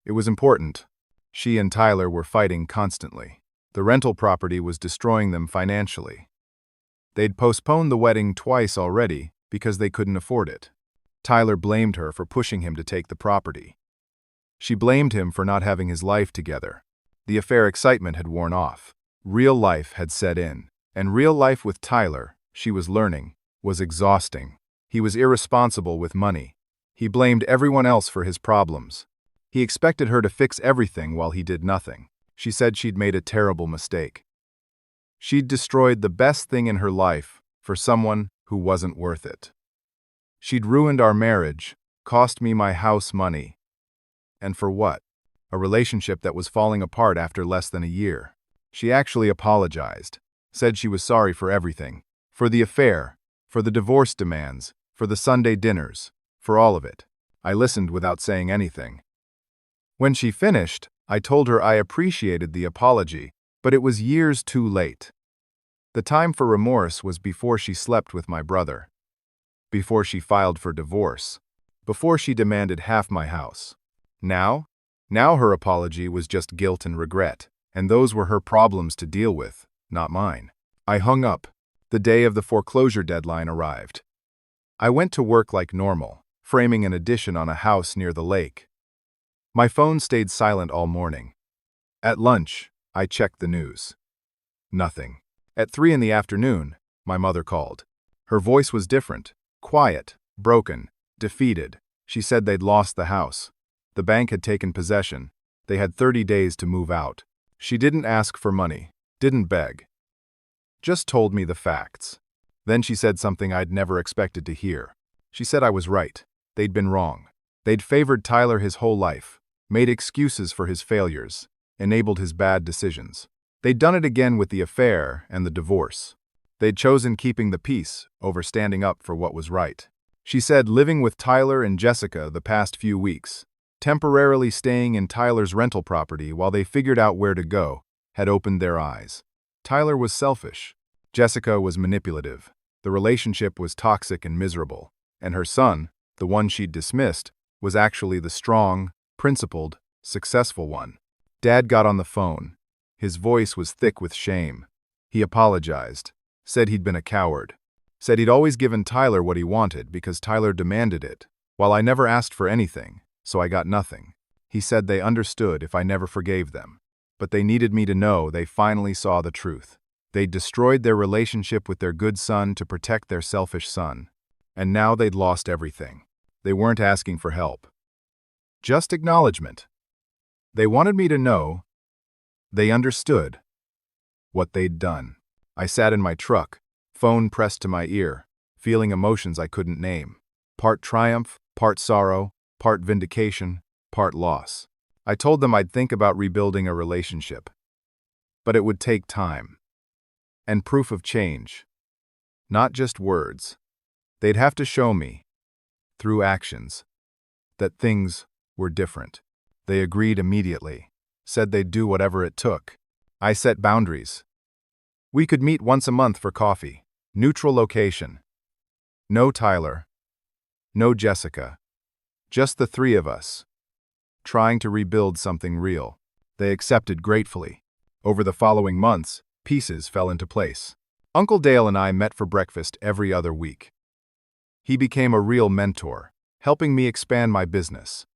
S1: It was important. She and Tyler were fighting constantly. The rental property was destroying them financially. They'd postponed the wedding twice already because they couldn't afford it. Tyler blamed her for pushing him to take the property. She blamed him for not having his life together. The affair excitement had worn off. Real life had set in. And real life with Tyler, she was learning, was exhausting. He was irresponsible with money. He blamed everyone else for his problems. He expected her to fix everything while he did nothing. She said she'd made a terrible mistake. She'd destroyed the best thing in her life for someone who wasn't worth it. She'd ruined our marriage, cost me my house money. And for what? A relationship that was falling apart after less than a year. She actually apologized. Said she was sorry for everything. For the affair, for the divorce demands, for the Sunday dinners, for all of it. I listened without saying anything. When she finished, I told her I appreciated the apology, but it was years too late. The time for remorse was before she slept with my brother. Before she filed for divorce. Before she demanded half my house. Now her apology was just guilt and regret, and those were her problems to deal with, not mine. I hung up. The day of the foreclosure deadline arrived. I went to work like normal, framing an addition on a house near the lake. My phone stayed silent all morning. At lunch, I checked the news. Nothing. At 3 in the afternoon, my mother called. Her voice was different, quiet, broken, defeated. She said they'd lost the house. The bank had taken possession. They had 30 days to move out. She didn't ask for money, didn't beg. Just told me the facts. Then she said something I'd never expected to hear. She said I was right. They'd been wrong. They'd favored Tyler his whole life, made excuses for his failures, enabled his bad decisions. They'd done it again with the affair and the divorce. They'd chosen keeping the peace over standing up for what was right. She said living with Tyler and Jessica the past few weeks, temporarily staying in Tyler's rental property while they figured out where to go, had opened their eyes. Tyler was selfish. Jessica was manipulative. The relationship was toxic and miserable. And her son, the one she'd dismissed, was actually the strong, principled, successful one. Dad got on the phone. His voice was thick with shame. He apologized, said he'd been a coward, said he'd always given Tyler what he wanted because Tyler demanded it, while I never asked for anything, so I got nothing. He said they understood if I never forgave them, but they needed me to know they finally saw the truth. They'd destroyed their relationship with their good son to protect their selfish son, and now they'd lost everything. They weren't asking for help, just acknowledgement. They wanted me to know they understood what they'd done. I sat in my truck, phone pressed to my ear, feeling emotions I couldn't name. Part triumph, part sorrow, part vindication, part loss. I told them I'd think about rebuilding a relationship, but it would take time. And proof of change. Not just words. They'd have to show me, through actions, that things were different. They agreed immediately, said they'd do whatever it took. I set boundaries. We could meet once a month for coffee. Neutral location. No Tyler. No Jessica. Just the three of us. Trying to rebuild something real. They accepted gratefully. Over the following months, pieces fell into place. Uncle Dale and I met for breakfast every other week. He became a real mentor, helping me expand my business,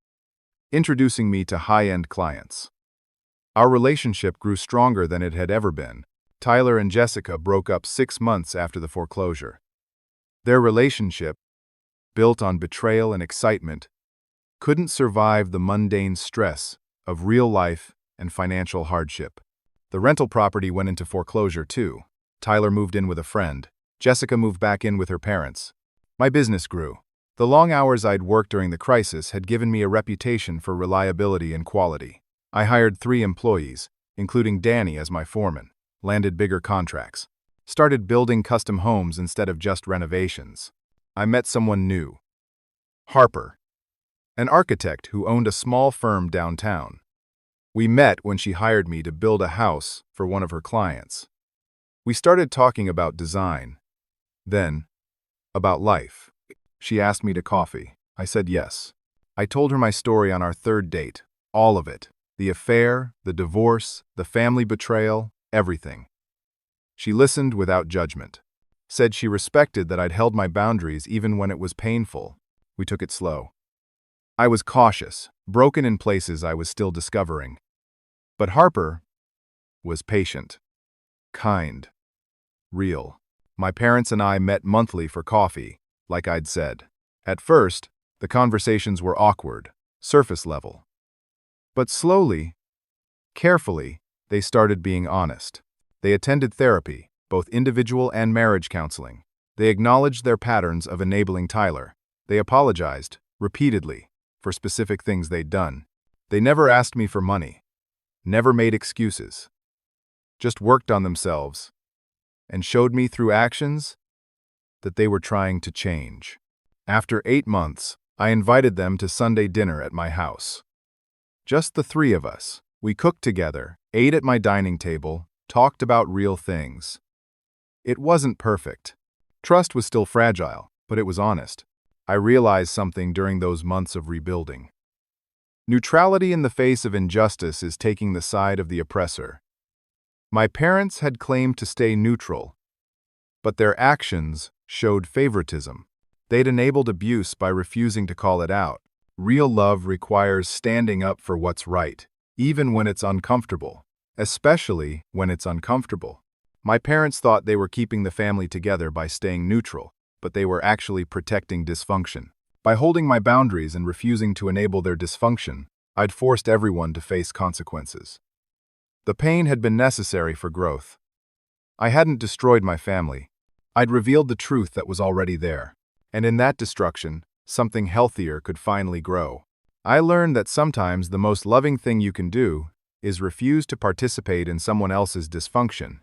S1: introducing me to high-end clients. Our relationship grew stronger than it had ever been. Tyler and Jessica broke up 6 months after the foreclosure. Their relationship, built on betrayal and excitement, couldn't survive the mundane stress of real life and financial hardship. The rental property went into foreclosure too. Tyler moved in with a friend. Jessica moved back in with her parents. My business grew. The long hours I'd worked during the crisis had given me a reputation for reliability and quality. I hired 3 employees, including Danny as my foreman, landed bigger contracts, started building custom homes instead of just renovations. I met someone new. Harper, an architect who owned a small firm downtown. We met when she hired me to build a house for one of her clients. We started talking about design, then about life. She asked me to coffee. I said yes. I told her my story on our 3rd date, all of it. The affair, the divorce, the family betrayal, everything. She listened without judgment. Said she respected that I'd held my boundaries even when it was painful. We took it slow. I was cautious, broken in places I was still discovering. But Harper was patient, kind, real. My parents and I met monthly for coffee, like I'd said. At first, the conversations were awkward, surface level. But slowly, carefully, they started being honest. They attended therapy, both individual and marriage counseling. They acknowledged their patterns of enabling Tyler. They apologized, repeatedly, for specific things they'd done. They never asked me for money, never made excuses, just worked on themselves, and showed me through actions that they were trying to change. After 8 months, I invited them to Sunday dinner at my house. Just the 3 of us. We cooked together, ate at my dining table, talked about real things. It wasn't perfect. Trust was still fragile, but it was honest. I realized something during those months of rebuilding. Neutrality in the face of injustice is taking the side of the oppressor. My parents had claimed to stay neutral, but their actions showed favoritism. They'd enabled abuse by refusing to call it out. Real love requires standing up for what's right, even when it's uncomfortable, especially when it's uncomfortable. My parents thought they were keeping the family together by staying neutral, but they were actually protecting dysfunction. By holding my boundaries and refusing to enable their dysfunction, I'd forced everyone to face consequences. The pain had been necessary for growth. I hadn't destroyed my family. I'd revealed the truth that was already there. And in that destruction, something healthier could finally grow. I learned that sometimes the most loving thing you can do is refuse to participate in someone else's dysfunction,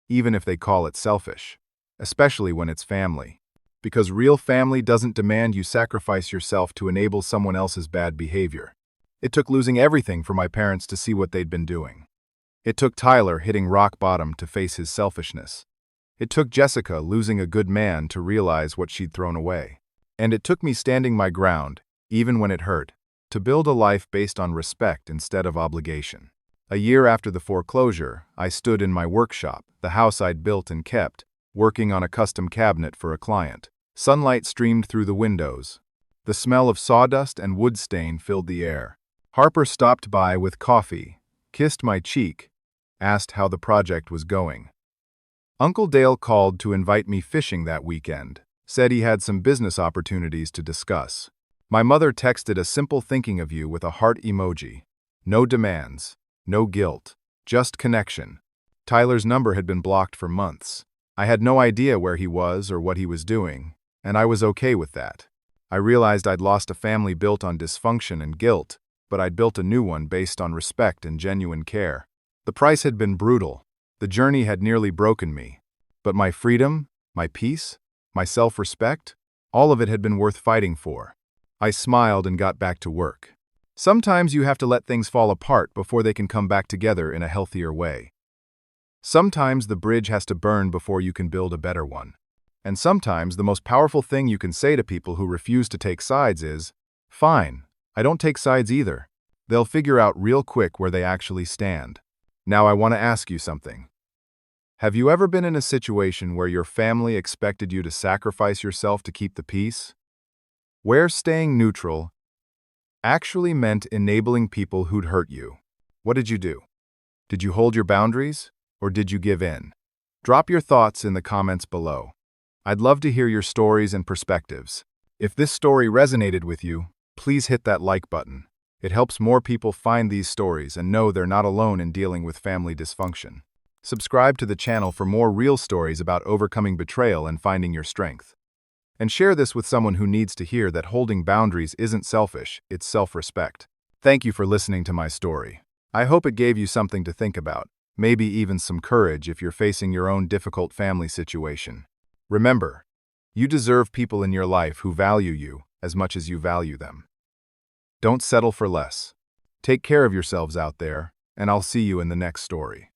S1: even if they call it selfish, especially when it's family. Because real family doesn't demand you sacrifice yourself to enable someone else's bad behavior. It took losing everything for my parents to see what they'd been doing. It took Tyler hitting rock bottom to face his selfishness. It took Jessica losing a good man to realize what she'd thrown away. And it took me standing my ground, even when it hurt, to build a life based on respect instead of obligation. A year after the foreclosure, I stood in my workshop, the house I'd built and kept, working on a custom cabinet for a client. Sunlight streamed through the windows. The smell of sawdust and wood stain filled the air. Harper stopped by with coffee, kissed my cheek, asked how the project was going. Uncle Dale called to invite me fishing that weekend, said he had some business opportunities to discuss. My mother texted a simple thinking of you with a heart emoji. No demands, no guilt, just connection. Tyler's number had been blocked for months. I had no idea where he was or what he was doing, and I was okay with that. I realized I'd lost a family built on dysfunction and guilt, but I'd built a new one based on respect and genuine care. The price had been brutal. The journey had nearly broken me. But my freedom, my peace, my self-respect, all of it had been worth fighting for. I smiled and got back to work. Sometimes you have to let things fall apart before they can come back together in a healthier way. Sometimes the bridge has to burn before you can build a better one. And sometimes the most powerful thing you can say to people who refuse to take sides is, "Fine, I don't take sides either." They'll figure out real quick where they actually stand. Now I want to ask you something. Have you ever been in a situation where your family expected you to sacrifice yourself to keep the peace? Where staying neutral actually meant enabling people who'd hurt you? What did you do? Did you hold your boundaries, or did you give in? Drop your thoughts in the comments below. I'd love to hear your stories and perspectives. If this story resonated with you, please hit that like button. It helps more people find these stories and know they're not alone in dealing with family dysfunction. Subscribe to the channel for more real stories about overcoming betrayal and finding your strength. And share this with someone who needs to hear that holding boundaries isn't selfish, it's self-respect. Thank you for listening to my story. I hope it gave you something to think about, maybe even some courage if you're facing your own difficult family situation. Remember, you deserve people in your life who value you as much as you value them. Don't settle for less. Take care of yourselves out there, and I'll see you in the next story.